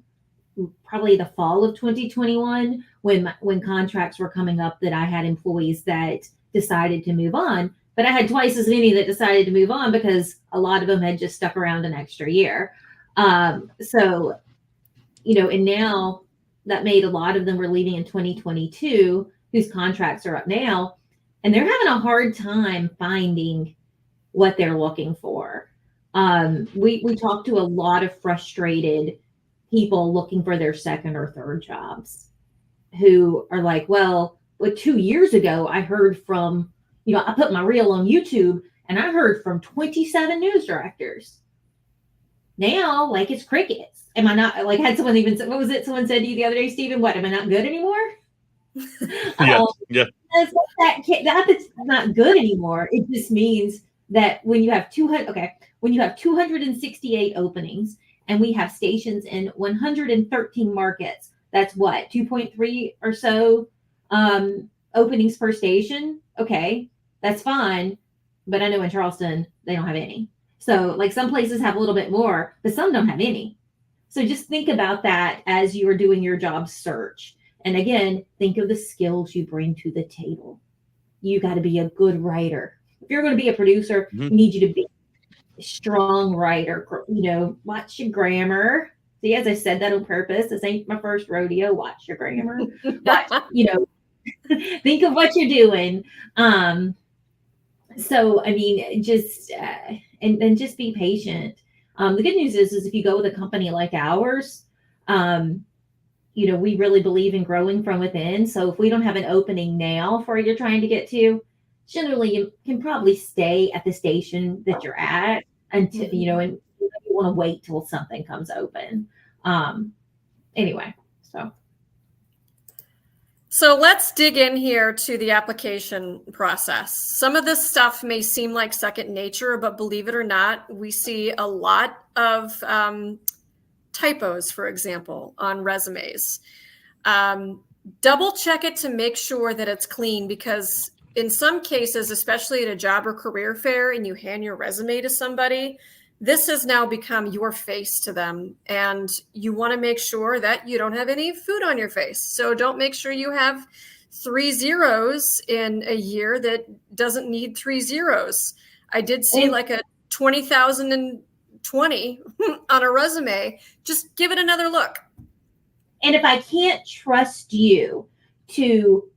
probably the fall of 2021, when contracts were coming up, that I had employees that decided to move on. But I had twice as many that decided to move on, because a lot of them had just stuck around an extra year. And now that made a lot of them were leaving in 2022, whose contracts are up now, and they're having a hard time finding what they're looking for. We talked to a lot of frustrated people looking for their second or third jobs, who are like, well, 2 years ago, I heard from, I put my reel on YouTube and I heard from 27 news directors. Now, like, it's crickets. Am I not, like, had someone even, what was it someone said to you the other day, Steven? What, am I not good anymore? Yeah. That's not good anymore. It just means that when you have 268 openings and we have stations in 113 markets, that's what, 2.3 or so openings per station. Okay, that's fine. But I know in Charleston, they don't have any. So like some places have a little bit more, but some don't have any. So just think about that as you are doing your job search. And again, think of the skills you bring to the table. You got to be a good writer. If you're going to be a producer, we need you to be a strong writer. Watch your grammar. See, as I said that on purpose, this ain't my first rodeo. Watch your grammar. But, think of what you're doing. Just and just be patient. The good news is if you go with a company like ours, we really believe in growing from within. So if we don't have an opening now for you're trying to get to, generally you can probably stay at the station that you're at until, and you want to wait till something comes open. Anyway, So let's dig in here to the application process. Some of this stuff may seem like second nature, but believe it or not, we see a lot of typos, for example, on resumes. Double check it to make sure that it's clean, because in some cases, especially at a job or career fair, and you hand your resume to somebody, this has now become your face to them. And you want to make sure that you don't have any food on your face. So don't make sure you have 3 zeros in a year that doesn't need 3 zeros. I did see like a 20,020 on a resume. Just give it another look. And if I can't trust you to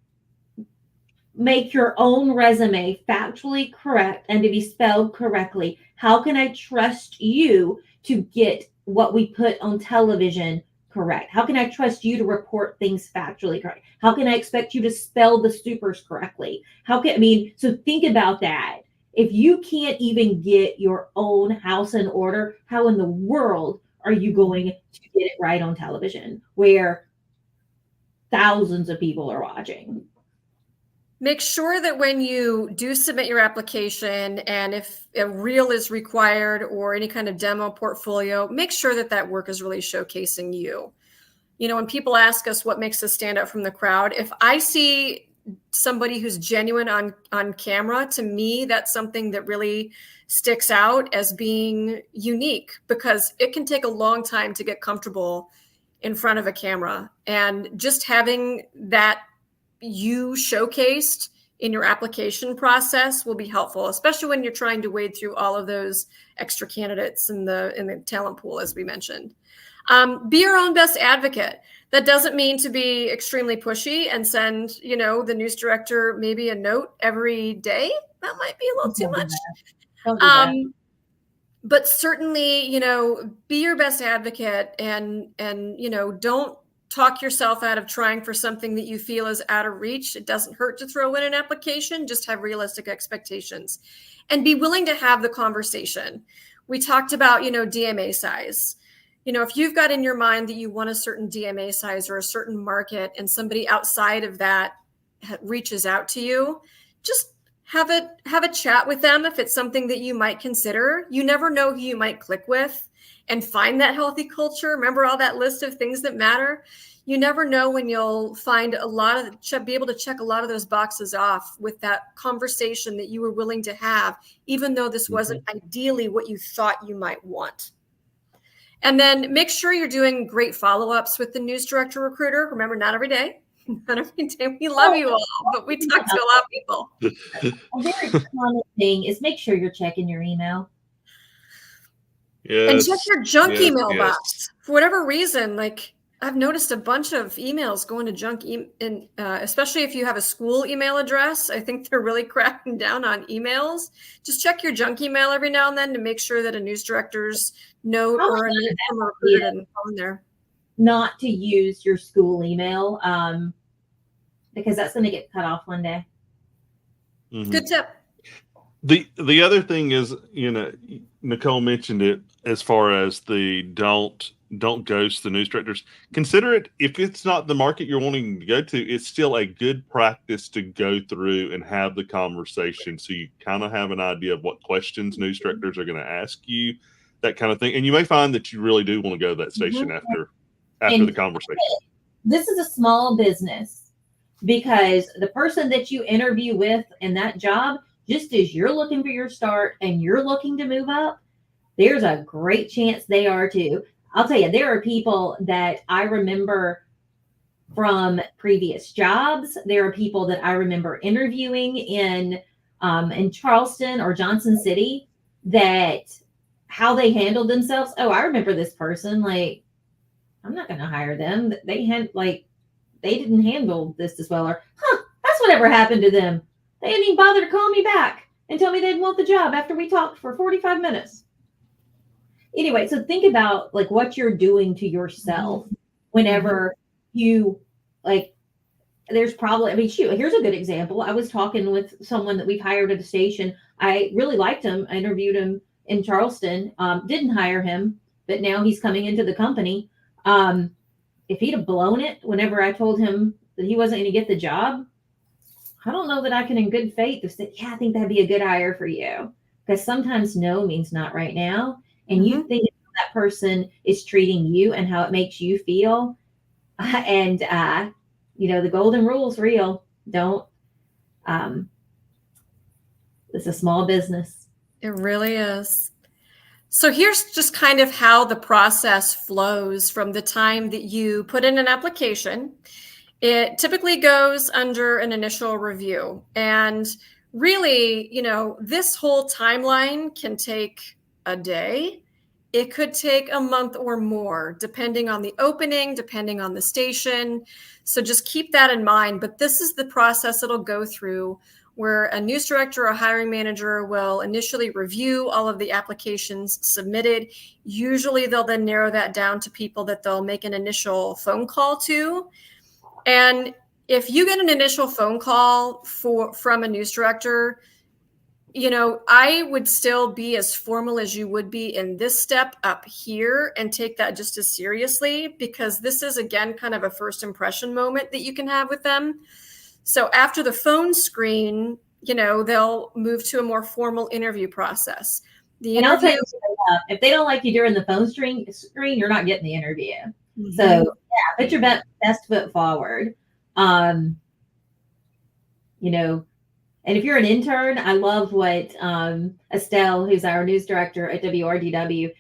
make your own resume factually correct and to be spelled correctly, how can I trust you to get what we put on television correct? How can I trust you to report things factually correct? How can I expect you to spell the supers correctly? So think about that. If you can't even get your own house in order, how in the world are you going to get it right on television where thousands of people are watching? Make sure that when you do submit your application, and if a reel is required or any kind of demo portfolio, make sure that that work is really showcasing you. You know, when people ask us what makes us stand out from the crowd, if I see somebody who's genuine on camera, to me, that's something that really sticks out as being unique, because it can take a long time to get comfortable in front of a camera. And just having that you showcased in your application process will be helpful, especially when you're trying to wade through all of those extra candidates in the talent pool, as we mentioned. Be your own best advocate. That doesn't mean to be extremely pushy and send, the news director maybe a note every day. That might be a little too much. Don't do that. But certainly, be your best advocate, and don't talk yourself out of trying for something that you feel is out of reach. It doesn't hurt to throw in an application. Just have realistic expectations and be willing to have the conversation. We talked about, DMA size. If you've got in your mind that you want a certain DMA size or a certain market, and somebody outside of that reaches out to you, just have a chat with them if it's something that you might consider. You never know who you might click with and find that healthy culture. Remember all that list of things that matter? You never know when you'll find be able to check a lot of those boxes off with that conversation that you were willing to have, even though this wasn't ideally what you thought you might want. And then make sure you're doing great follow-ups with the news director recruiter. Remember, not every day. Not every day. We love you all, but we talk to a lot of people. A very common thing is make sure you're checking your email. Yes. And check your junk Yes, email yes. box. For whatever reason, I've noticed a bunch of emails going to junk, especially if you have a school email address. I think they're really cracking down on emails. Just check your junk email every now and then to make sure that a news director's note or a note from a recruiter didn't fall in there. Not to use your school email, because that's going to get cut off one day. Mhm. Good tip. The other thing is, Nicole mentioned it as far as the don't ghost the news directors. Consider it, if it's not the market you're wanting to go to, it's still a good practice to go through and have the conversation, so you kind of have an idea of what questions news directors are going to ask you, that kind of thing. And you may find that you really do want to go to that station after the conversation. This is a small business, because the person that you interview with in that job, just as you're looking for your start and you're looking to move up, there's a great chance they are too. I'll tell you, there are people that I remember from previous jobs. There are people that I remember interviewing in Charleston or Johnson City, that how they handled themselves. Oh, I remember this person. I'm not going to hire them. They didn't handle this as well. Or, that's whatever happened to them. They didn't even bother to call me back and tell me they didn't want the job after we talked for 45 minutes. Anyway, so think about what you're doing to yourself whenever you there's probably, here's a good example. I was talking with someone that we've hired at a station. I really liked him. I interviewed him in Charleston, didn't hire him, but now he's coming into the company. If he'd have blown it whenever I told him that he wasn't going to get the job, I don't know that I can in good faith have said, yeah, I think that'd be a good hire for you. Because sometimes no means not right now. And you think that person is treating you and how it makes you feel. And, the golden rule is real. Don't, it's a small business. It really is. So here's just kind of how the process flows from the time that you put in an application. It typically goes under an initial review. And really, this whole timeline can take a day. It could take a month or more, depending on the opening, depending on the station. So just keep that in mind. But this is the process it'll go through, where a news director or hiring manager will initially review all of the applications submitted. Usually they'll then narrow that down to people that they'll make an initial phone call to. And if you get an initial phone call from a news director, I would still be as formal as you would be in this step up here and take that just as seriously, because this is, again, kind of a first impression moment that you can have with them. So after the phone screen, they'll move to a more formal interview process. The And I'll tell interview, you straight up, if they don't like you during the phone screen, you're not getting the interview. Mhm. So yeah, put your best foot forward. And if you're an intern, I love what Estelle, who's our news director at WRDW,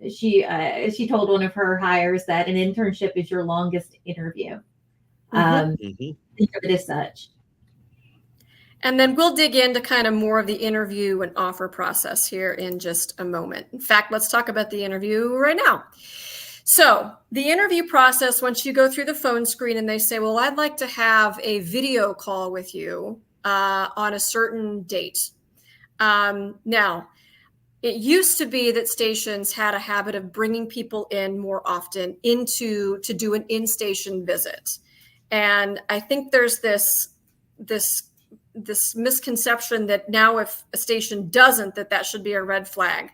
she told one of her hires that an internship is your longest interview. Think of it as such. And then we'll dig into kind of more of the interview and offer process here in just a moment. In fact, let's talk about the interview right now. So the interview process, once you go through the phone screen and they say, well, I'd like to have a video call with you on a certain date. Now, it used to be that stations had a habit of bringing people in more often to do an in-station visit. And I think there's this misconception that now if a station doesn't, that should be a red flag.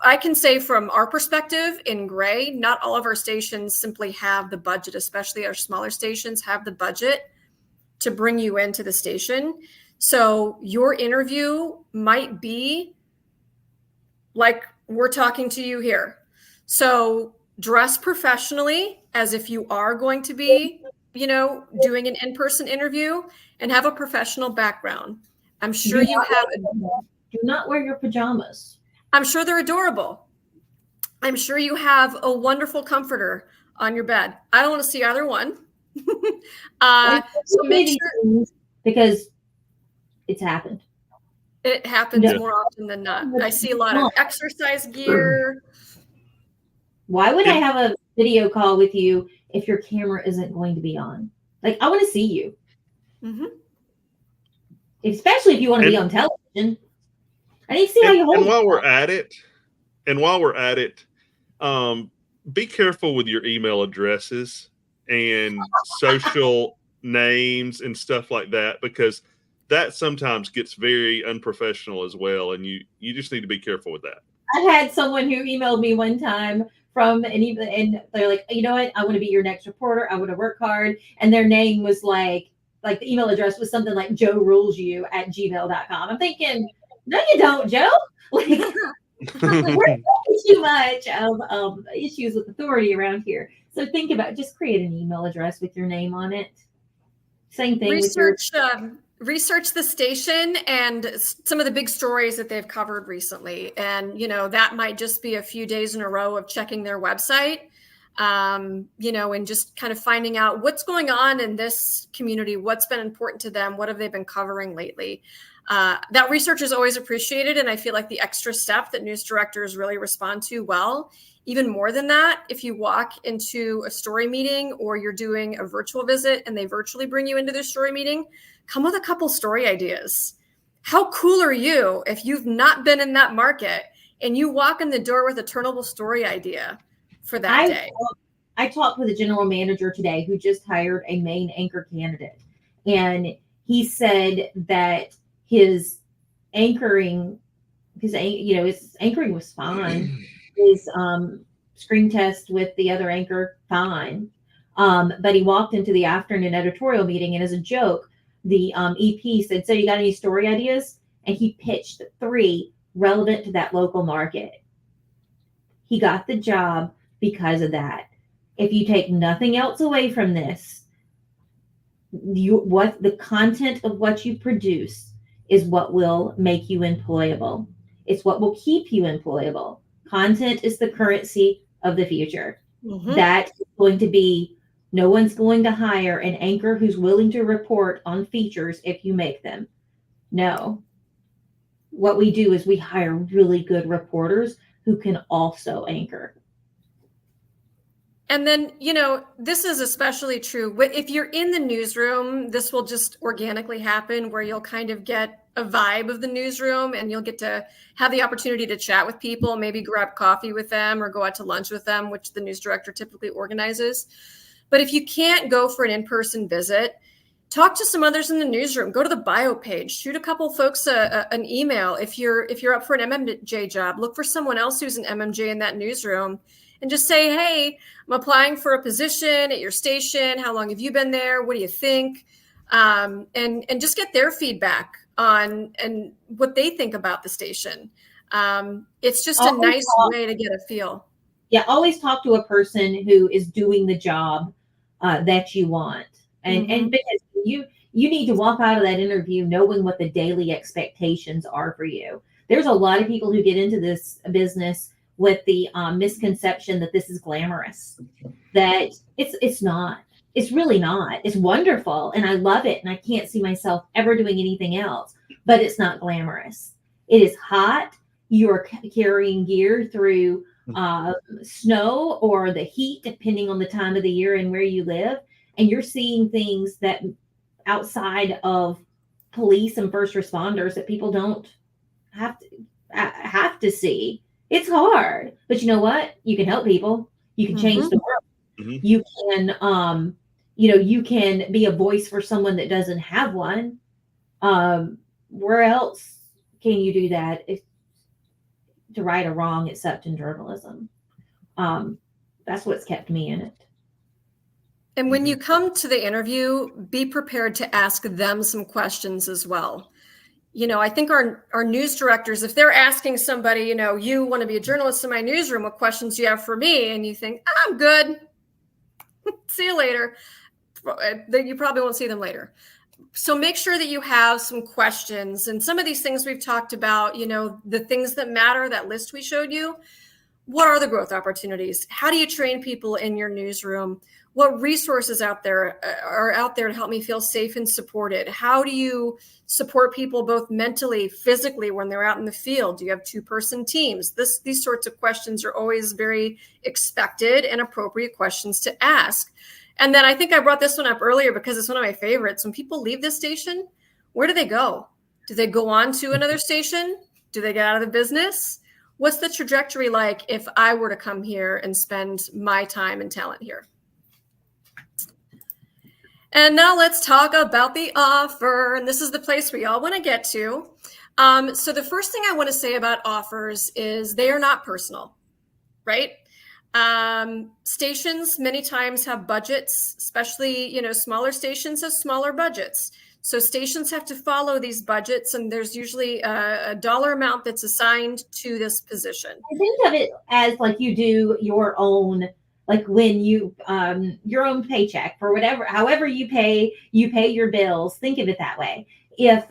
I can say from our perspective in Gray, not all of our stations simply have the budget, especially our smaller stations have the budget to bring you into the station. So your interview might be like we're talking to you here. So dress professionally as if you are going to be doing an in-person interview, and have a professional background. I'm sure you have. Do not wear your pajamas. I'm sure they're adorable. I'm sure you have a wonderful comforter on your bed. I don't want to see either one. So make sure, because it's happened. It happens more often than not. I see a lot of exercise gear. Why would I have a video call with you if your camera isn't going to be on? Like, I want to see you. Mm-hmm. Especially if you want to be on television. I need to see how you hold it. And while we're at it, be careful with your email addresses and social names and stuff like that, because that sometimes gets very unprofessional as well. And you just need to be careful with that. I had someone who emailed me one time and they're like, you know what? I want to be your next reporter. I want to work hard. And their name was like the email address was something like joerulesyu@gmail.com. I'm thinking, no, you don't, Joe. Like, we're having too much of issues with authority around here. So think about just create an email address with your name on it. Same thing. Research the station and some of the big stories that they've covered recently. And, that might just be a few days in a row of checking their website, and just kind of finding out what's going on in this community, what's been important to them, what have they been covering lately. That research is always appreciated. And I feel like the extra step that news directors really respond to well. Even more than that, if you walk into a story meeting or you're doing a virtual visit and they virtually bring you into their story meeting, come with a couple story ideas. How cool are you if you've not been in that market and you walk in the door with a turnable story idea for that day? I talked with a general manager today who just hired a main anchor candidate. And he said that his anchoring was fine. His screen test with the other anchor, fine. But he walked into the afternoon editorial meeting, and as a joke, the EP said, so you got any story ideas? And he pitched 3 relevant to that local market. He got the job because of that. If you take nothing else away from this, what the content of what you produce is what will make you employable. It's what will keep you employable. Content is the currency of the future. Mhm. That is going to be, no one's going to hire an anchor who's willing to report on features if you make them. No. What we do is we hire really good reporters who can also anchor. And then, this is especially true. If you're in the newsroom, this will just organically happen where you'll kind of get a vibe of the newsroom and you'll get to have the opportunity to chat with people, maybe grab coffee with them or go out to lunch with them, which the news director typically organizes. But if you can't go for an in-person visit, talk to some others in the newsroom. Go to the bio page. Shoot a couple folks an email. If you're up for an MMJ job, look for someone else who's an MMJ in that newsroom, and just say, "Hey, I'm applying for a position at your station. How long have you been there? What do you think?" And just get their feedback on and what they think about the station. It's just a nice way to get a feel. Yeah, always talk to a person who is doing the job that you want. And because you need to walk out of that interview knowing what the daily expectations are for you. There's a lot of people who get into this business with the misconception that this is glamorous, that it's not. It's really not. It's wonderful, and I love it, and I can't see myself ever doing anything else, but it's not glamorous. It is hot. You're carrying gear through snow or the heat, depending on the time of the year and where you live, and you're seeing things that outside of police and first responders that people don't have to see. It's hard, but you know what? You can help people. You can change the world. Mm-hmm. You can, you can be a voice for someone that doesn't have one. Where else can you do that? To right or wrong, except in journalism. That's what's kept me in it. And when you come to the interview, be prepared to ask them some questions as well. I think our news directors, if they're asking somebody, you want to be a journalist in my newsroom, what questions do you have for me? And you think, I'm good. See you later. You probably won't see them later. So make sure that you have some questions. And some of these things we've talked about, the things that matter, that list we showed you. What are the growth opportunities? How do you train people in your newsroom? What resources are out there to help me feel safe and supported? How do you support people both mentally, physically when they're out in the field? Do you have 2-person teams? These sorts of questions are always very expected and appropriate questions to ask. And then I think I brought this one up earlier because it's one of my favorites. When people leave this station, where do they go? Do they go on to another station? Do they get out of the business? What's the trajectory like if I were to come here and spend my time and talent here? And now let's talk about the offer. And this is the place we all want to get to. So the first thing I want to say about offers is they are not personal, right? Stations many times have budgets, especially, smaller stations have smaller budgets. So stations have to follow these budgets, and there's usually a dollar amount that's assigned to this position. I think of it as like you do your own, like when you your own paycheck for whatever, however you pay your bills. Think of it that way. If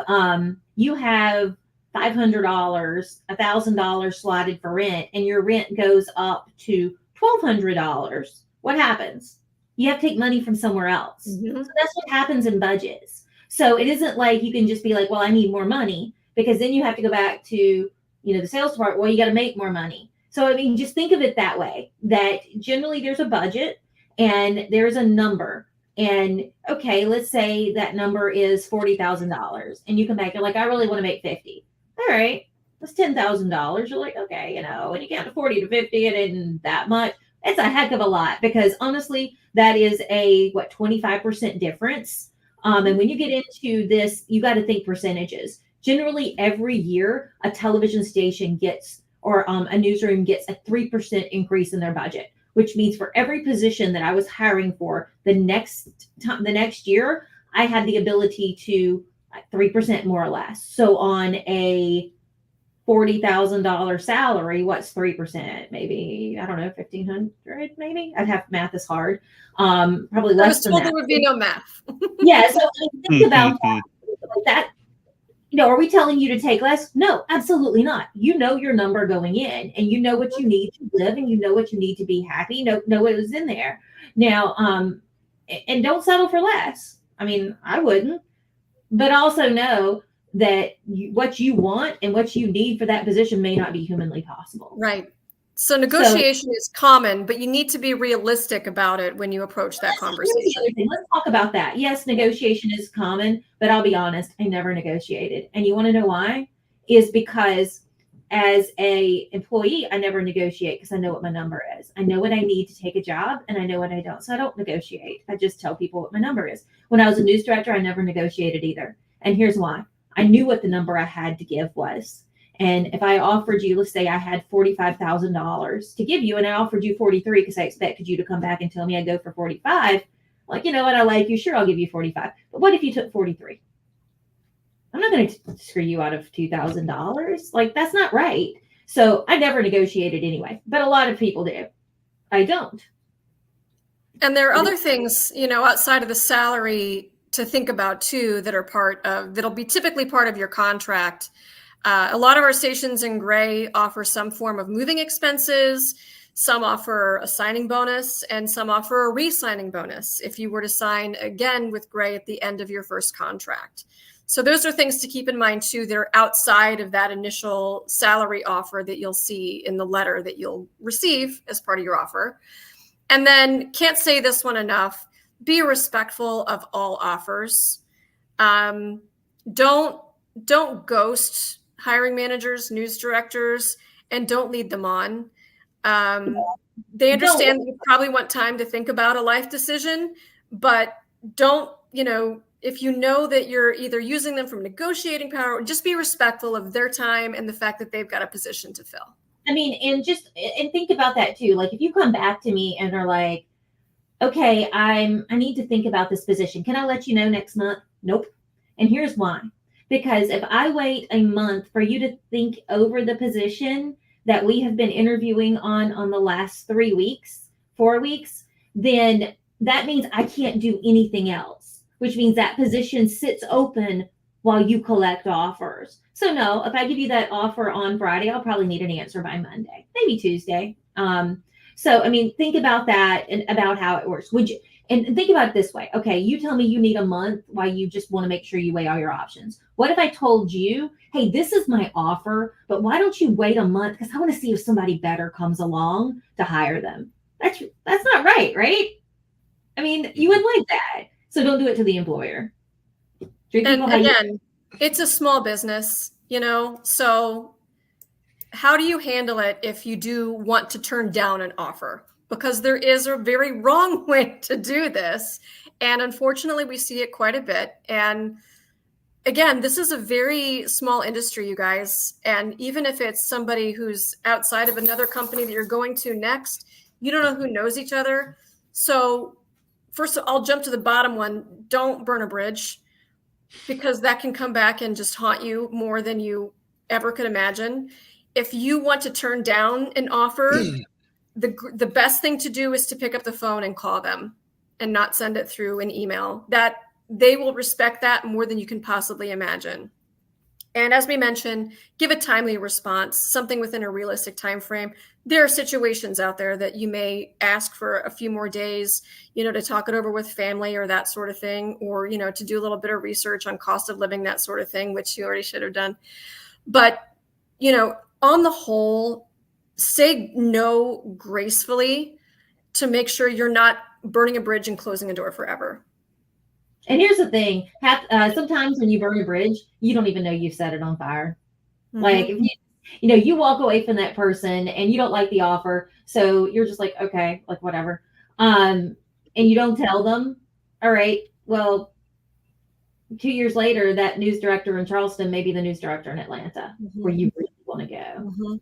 you have $500, $1,000 slotted for rent, and your rent goes up to $1,200, what happens? You have to take money from somewhere else. Mm-hmm. So that's what happens in budgets. So it isn't like you can just be like, well, I need more money, because then you have to go back to, the sales department. Well, you got to make more money. So, I mean, just think of it that way, that generally there's a budget and there's a number. And okay, let's say that number is $40,000, and you come back, you're like, I really want to make 50. All right, that's $10,000. You're like, okay, when you count to 40 to 50, it isn't that much. It's a heck of a lot, because honestly, that is a 25% difference. And when you get into this, you got to think percentages. Generally, every year, a television station gets, or a newsroom gets, a 3% increase in their budget, which means for every position that I was hiring for the next year, I had the ability to 3% more or less. So on a $40,000 salary, what's 3%? Maybe, I don't know, 1,500 maybe. I'd have math is hard. Probably I less was than told that. there would be no math. Yeah. So think about that. Like that. Are we telling you to take less? No, absolutely not. You know your number going in, and you know what you need to live, and you know what you need to be happy. Know what was in there. Now, and don't settle for less. I mean, I wouldn't, but also know that what you want and what you need for that position may not be humanly possible. Right. So negotiation is common, but you need to be realistic about it when you approach that conversation. Let's talk about that. Yes, negotiation is common, but I'll be honest, I never negotiated. And you want to know why? Is because as a employee, I never negotiate because I know what my number is. I know what I need to take a job, and I know what I don't. So I don't negotiate. I just tell people what my number is. When I was a news director, I never negotiated either. And here's why. I knew what the number I had to give was. And if I offered you, let's say I had $45,000 to give you, and I offered you 43 because I expected you to come back and tell me I'd go for 45, like, you know what, I like you, sure, I'll give you 45. But what if you took 43? I'm not going to screw you out of $2,000. Like, that's not right. So I never negotiated anyway, but a lot of people do. I don't. And there are other things, outside of the salary to think about too, that'll be typically part of your contract. A lot of our stations in Gray offer some form of moving expenses. Some offer a signing bonus, and some offer a re-signing bonus if you were to sign again with Gray at the end of your first contract. So those are things to keep in mind too. They're outside of that initial salary offer that you'll see in the letter that you'll receive as part of your offer. And then, can't say this one enough, be respectful of all offers. Don't ghost hiring managers, news directors, and don't lead them on. They understand that you probably want time to think about a life decision, but don't, if you know that you're either using them from negotiating power, just be respectful of their time and the fact that they've got a position to fill. I mean, and think about that too. Like, if you come back to me and are like, okay, I need to think about this position. Can I let you know next month? Nope. And here's why. Because if I wait a month for you to think over the position that we have been interviewing on the last 4 weeks, then that means I can't do anything else, which means that position sits open while you collect offers. So no, if I give you that offer on Friday, I'll probably need an answer by Monday, maybe Tuesday. So, I mean, think about that and about how it works. And think about it this way. Okay, you tell me you need a month while you just want to make sure you weigh all your options. What if I told you, hey, this is my offer, but why don't you wait a month? Because I want to see if somebody better comes along to hire them. That's not right, right? I mean, you would like that. So don't do it to the employer. And again, it's a small business, so how do you handle it if you do want to turn down an offer? Because there is a very wrong way to do this. And unfortunately, we see it quite a bit. And again, this is a very small industry, you guys. And even if it's somebody who's outside of another company that you're going to next, you don't know who knows each other. So first, I'll jump to the bottom one. Don't burn a bridge, because that can come back and just haunt you more than you ever could imagine. If you want to turn down an offer, the best thing to do is to pick up the phone and call them and not send it through an email. That they will respect that more than you can possibly imagine. And as we mentioned, give a timely response, something within a realistic time frame. There are situations out there that you may ask for a few more days, to talk it over with family or that sort of thing, or, to do a little bit of research on cost of living, that sort of thing, which you already should have done. But, on the whole, say no gracefully to make sure you're not burning a bridge and closing a door forever. And here's the thing. Sometimes when you burn a bridge, you don't even know you've set it on fire. Mm-hmm. Like, if you walk away from that person and you don't like the offer. So you're just like, okay, like whatever. And you don't tell them, all right, well, 2 years later, that news director in Charleston may be the news director in Atlanta, mm-hmm. where you really want to go. Mm-hmm.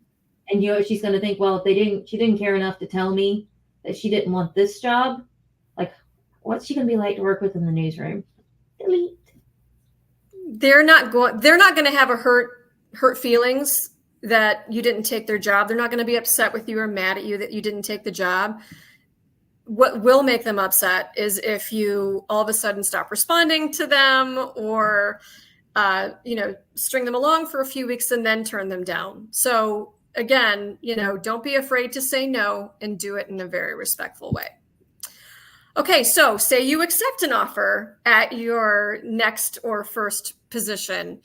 And she's going to think, well, if she didn't care enough to tell me that she didn't want this job, like, what's she going to be like to work with in the newsroom? Delete. They're not going to have a hurt feelings that you didn't take their job. They're not going to be upset with you or mad at you that you didn't take the job. What will make them upset is if you all of a sudden stop responding to them, or string them along for a few weeks and then turn them down. So again, don't be afraid to say no, and do it in a very respectful way. Okay, so say you accept an offer at your next or first position.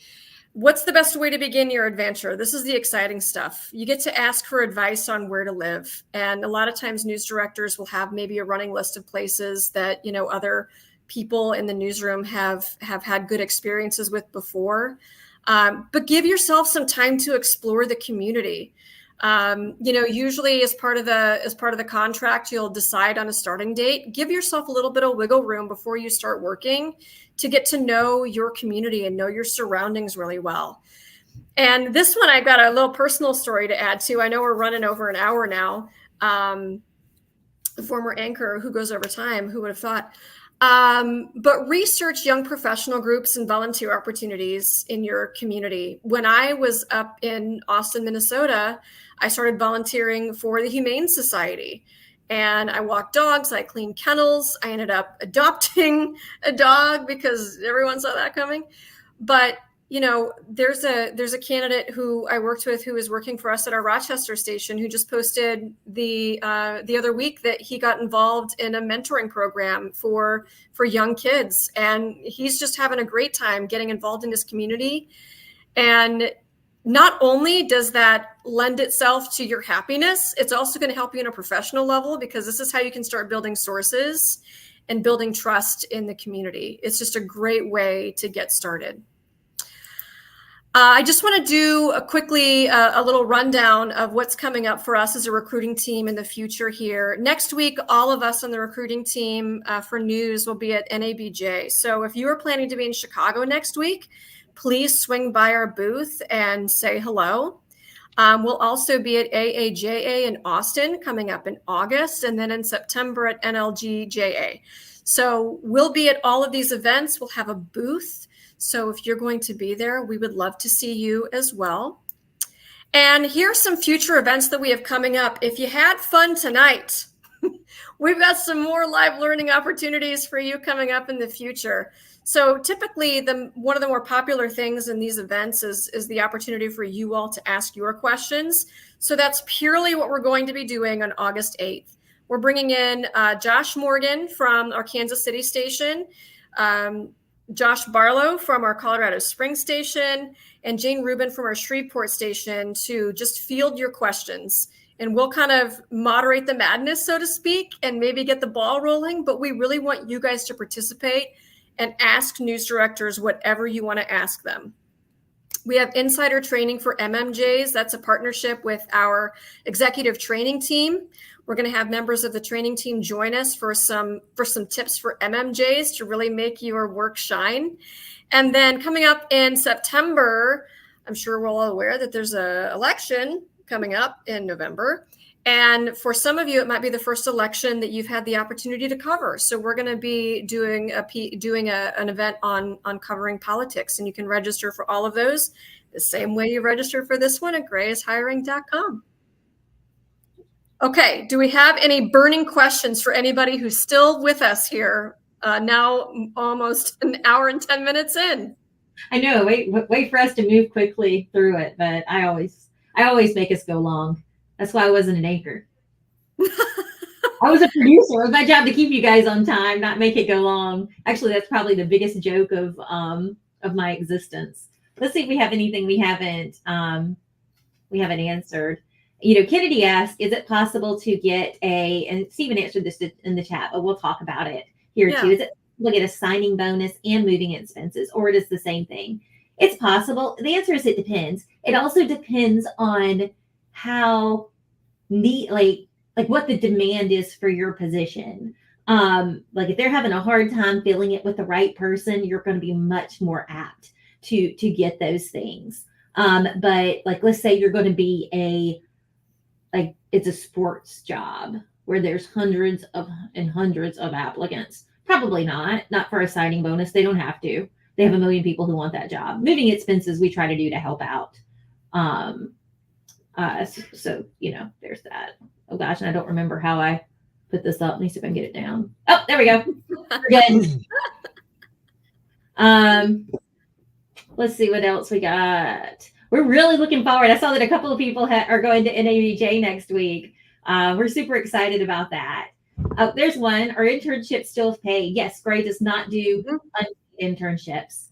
What's the best way to begin your adventure? This is the exciting stuff. You get to ask for advice on where to live. And a lot of times news directors will have maybe a running list of places that, other people in the newsroom have had good experiences with before. But give yourself some time to explore the community. Usually as part of the contract, you'll decide on a starting date. Give yourself a little bit of wiggle room before you start working to get to know your community and know your surroundings really well. And this one, I've got a little personal story to add to. I know we're running over an hour now. The former anchor who goes over time, who would have thought? But research young professional groups and volunteer opportunities in your community. When I was up in Austin, Minnesota, I started volunteering for the Humane Society. And I walked dogs, I cleaned kennels. I ended up adopting a dog because everyone saw that coming. But there's a candidate who I worked with who is working for us at our Rochester station, who just posted the other week that he got involved in a mentoring program for young kids, and he's just having a great time getting involved in his community. And not only does that lend itself to your happiness, it's also going to help you on a professional level, because this is how you can start building sources and building trust in the community. It's just a great way to get started. I just want to do a little rundown of what's coming up for us as a recruiting team in the future here. Next week, all of us on the recruiting team for news will be at NABJ. So if you are planning to be in Chicago next week, please swing by our booth and say hello. We'll also be at AAJA in Austin coming up in August, and then in September at NLGJA. So we'll be at all of these events. We'll have a booth. So if you're going to be there, we would love to see you as well. And here's some future events that we have coming up. If you had fun tonight, we've got some more live learning opportunities for you coming up in the future. So typically, one of the more popular things in these events is the opportunity for you all to ask your questions. So that's purely what we're going to be doing on August 8th. We're bringing in Josh Morgan from our Kansas City station, Josh Barlow from our Colorado Springs station, and Jane Rubin from our Shreveport station to just field your questions. And we'll kind of moderate the madness, so to speak, and maybe get the ball rolling. But we really want you guys to participate and ask news directors whatever you want to ask them. We have insider training for MMJs. That's a partnership with our executive training team. We're going to have members of the training team join us for some tips for MMJs to really make your work shine. And then coming up in September, I'm sure we're all aware that there's an election coming up in November. And for some of you, it might be the first election that you've had the opportunity to cover. So we're going to be doing an event on covering politics, and you can register for all of those the same way you register for this one at grayishiring.com. Okay, do we have any burning questions for anybody who's still with us here now almost an hour and 10 minutes in? I know, wait for us to move quickly through it, but I always make us go long. That's why I wasn't an anchor. I was a producer. It was my job to keep you guys on time, not make it go long. Actually, that's probably the biggest joke of my existence. Let's see if we have anything we haven't answered. Kennedy asked, is it possible to get and Stephen answered this in the chat, but we'll talk about it here too. Is it possible to get a signing bonus and moving expenses, or it is the same thing? It's possible. The answer is it depends. It also depends on how neat, like what the demand is for your position. Like if they're having a hard time filling it with the right person, you're going to be much more apt to get those things. But like, let's say you're going to be it's a sports job where there's hundreds of applicants. Probably not for a signing bonus. They don't have to. They have a million people who want that job. Moving expenses we try to do to help out. So, there's that. Oh gosh, and I don't remember how I put this up. Let me see if I can get it down. Oh, there we go. We're good. Let's see what else we got. We're really looking forward. I saw that a couple of people are going to NABJ next week. We're super excited about that. There's one. Our internship still pay. Yes, Gray does not do internships.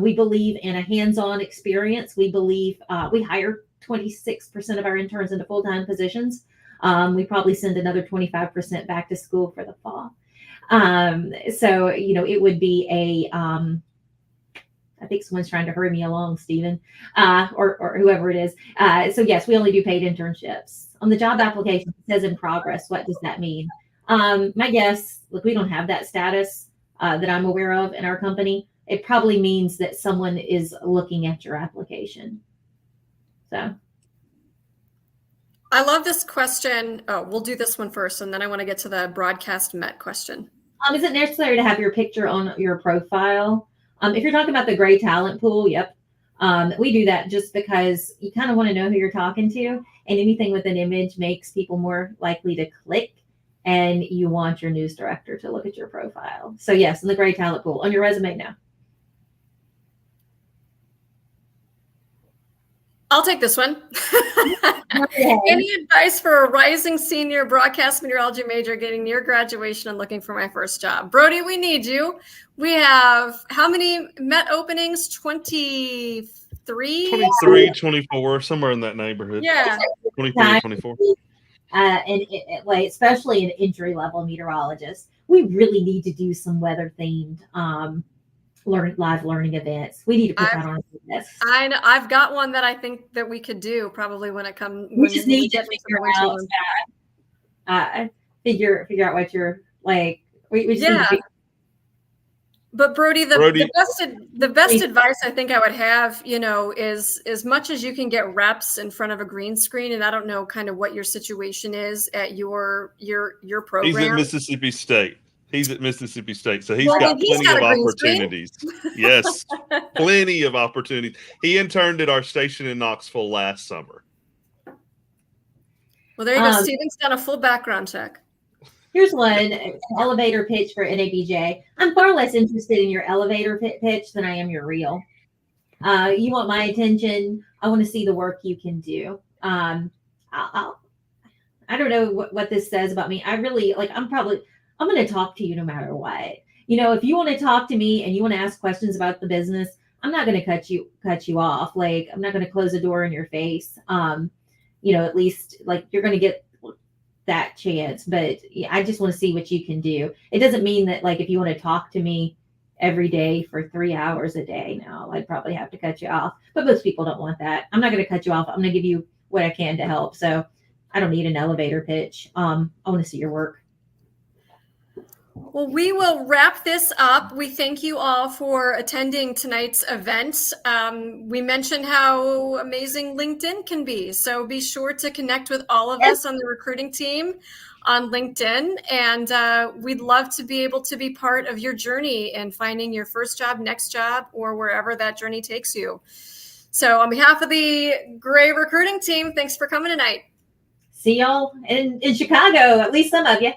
We believe in a hands-on experience. We believe we hire 26% of our interns into full-time positions. We probably send another 25% back to school for the fall. So, it would be I think someone's trying to hurry me along, Stephen, or whoever it is. So yes, we only do paid internships. On the job application, it says in progress. What does that mean? My guess, look, we don't have that status that I'm aware of in our company. It probably means that someone is looking at your application. So. I love this question. Oh, we'll do this one first, and then I want to get to the broadcast Met question. Is it necessary to have your picture on your profile? If you're talking about the Gray talent pool, yep. We do that just because you kind of want to know who you're talking to, and anything with an image makes people more likely to click, and you want your news director to look at your profile. So yes, in the Gray talent pool. On your resume, no. I'll take this one. Any advice for a rising senior broadcast meteorology major getting near graduation and looking for my first job? Brody, we need you. We have how many Met openings? 23? 23, 24, somewhere in that neighborhood. Yeah. 23, 24. And especially an entry level meteorologist, we really need to do some weather themed live learning events. We need to put that on this. I know. I've got one that I think that we could do probably when it comes. We just need to figure out what you're like. We just need to But Brody, the best advice I think I would have, is as much as you can get reps in front of a green screen, and I don't know kind of what your situation is at your program. He's at Mississippi State. So he's got plenty of opportunities. Yes, plenty of opportunities. He interned at our station in Knoxville last summer. Well, there you go. Steven's done a full background check. Here's one elevator pitch for NABJ. I'm far less interested in your elevator pitch than I am your reel. You want my attention. I want to see the work you can do. I don't know what this says about me. I really I'm going to talk to you no matter what. If you want to talk to me and you want to ask questions about the business, I'm not going to cut you off. Like, I'm not going to close the door in your face. At least you're going to get that chance, but I just want to see what you can do. It doesn't mean that if you want to talk to me every day for 3 hours a day, no, I'd probably have to cut you off, but most people don't want that. I'm not going to cut you off. I'm going to give you what I can to help. So I don't need an elevator pitch. I want to see your work. Well, we will wrap this up. We thank you all for attending tonight's event. We mentioned how amazing LinkedIn can be. So be sure to connect with all of us on the recruiting team on LinkedIn. And we'd love to be able to be part of your journey in finding your first job, next job, or wherever that journey takes you. So on behalf of the Gray recruiting team, thanks for coming tonight. See y'all in Chicago, at least some of you.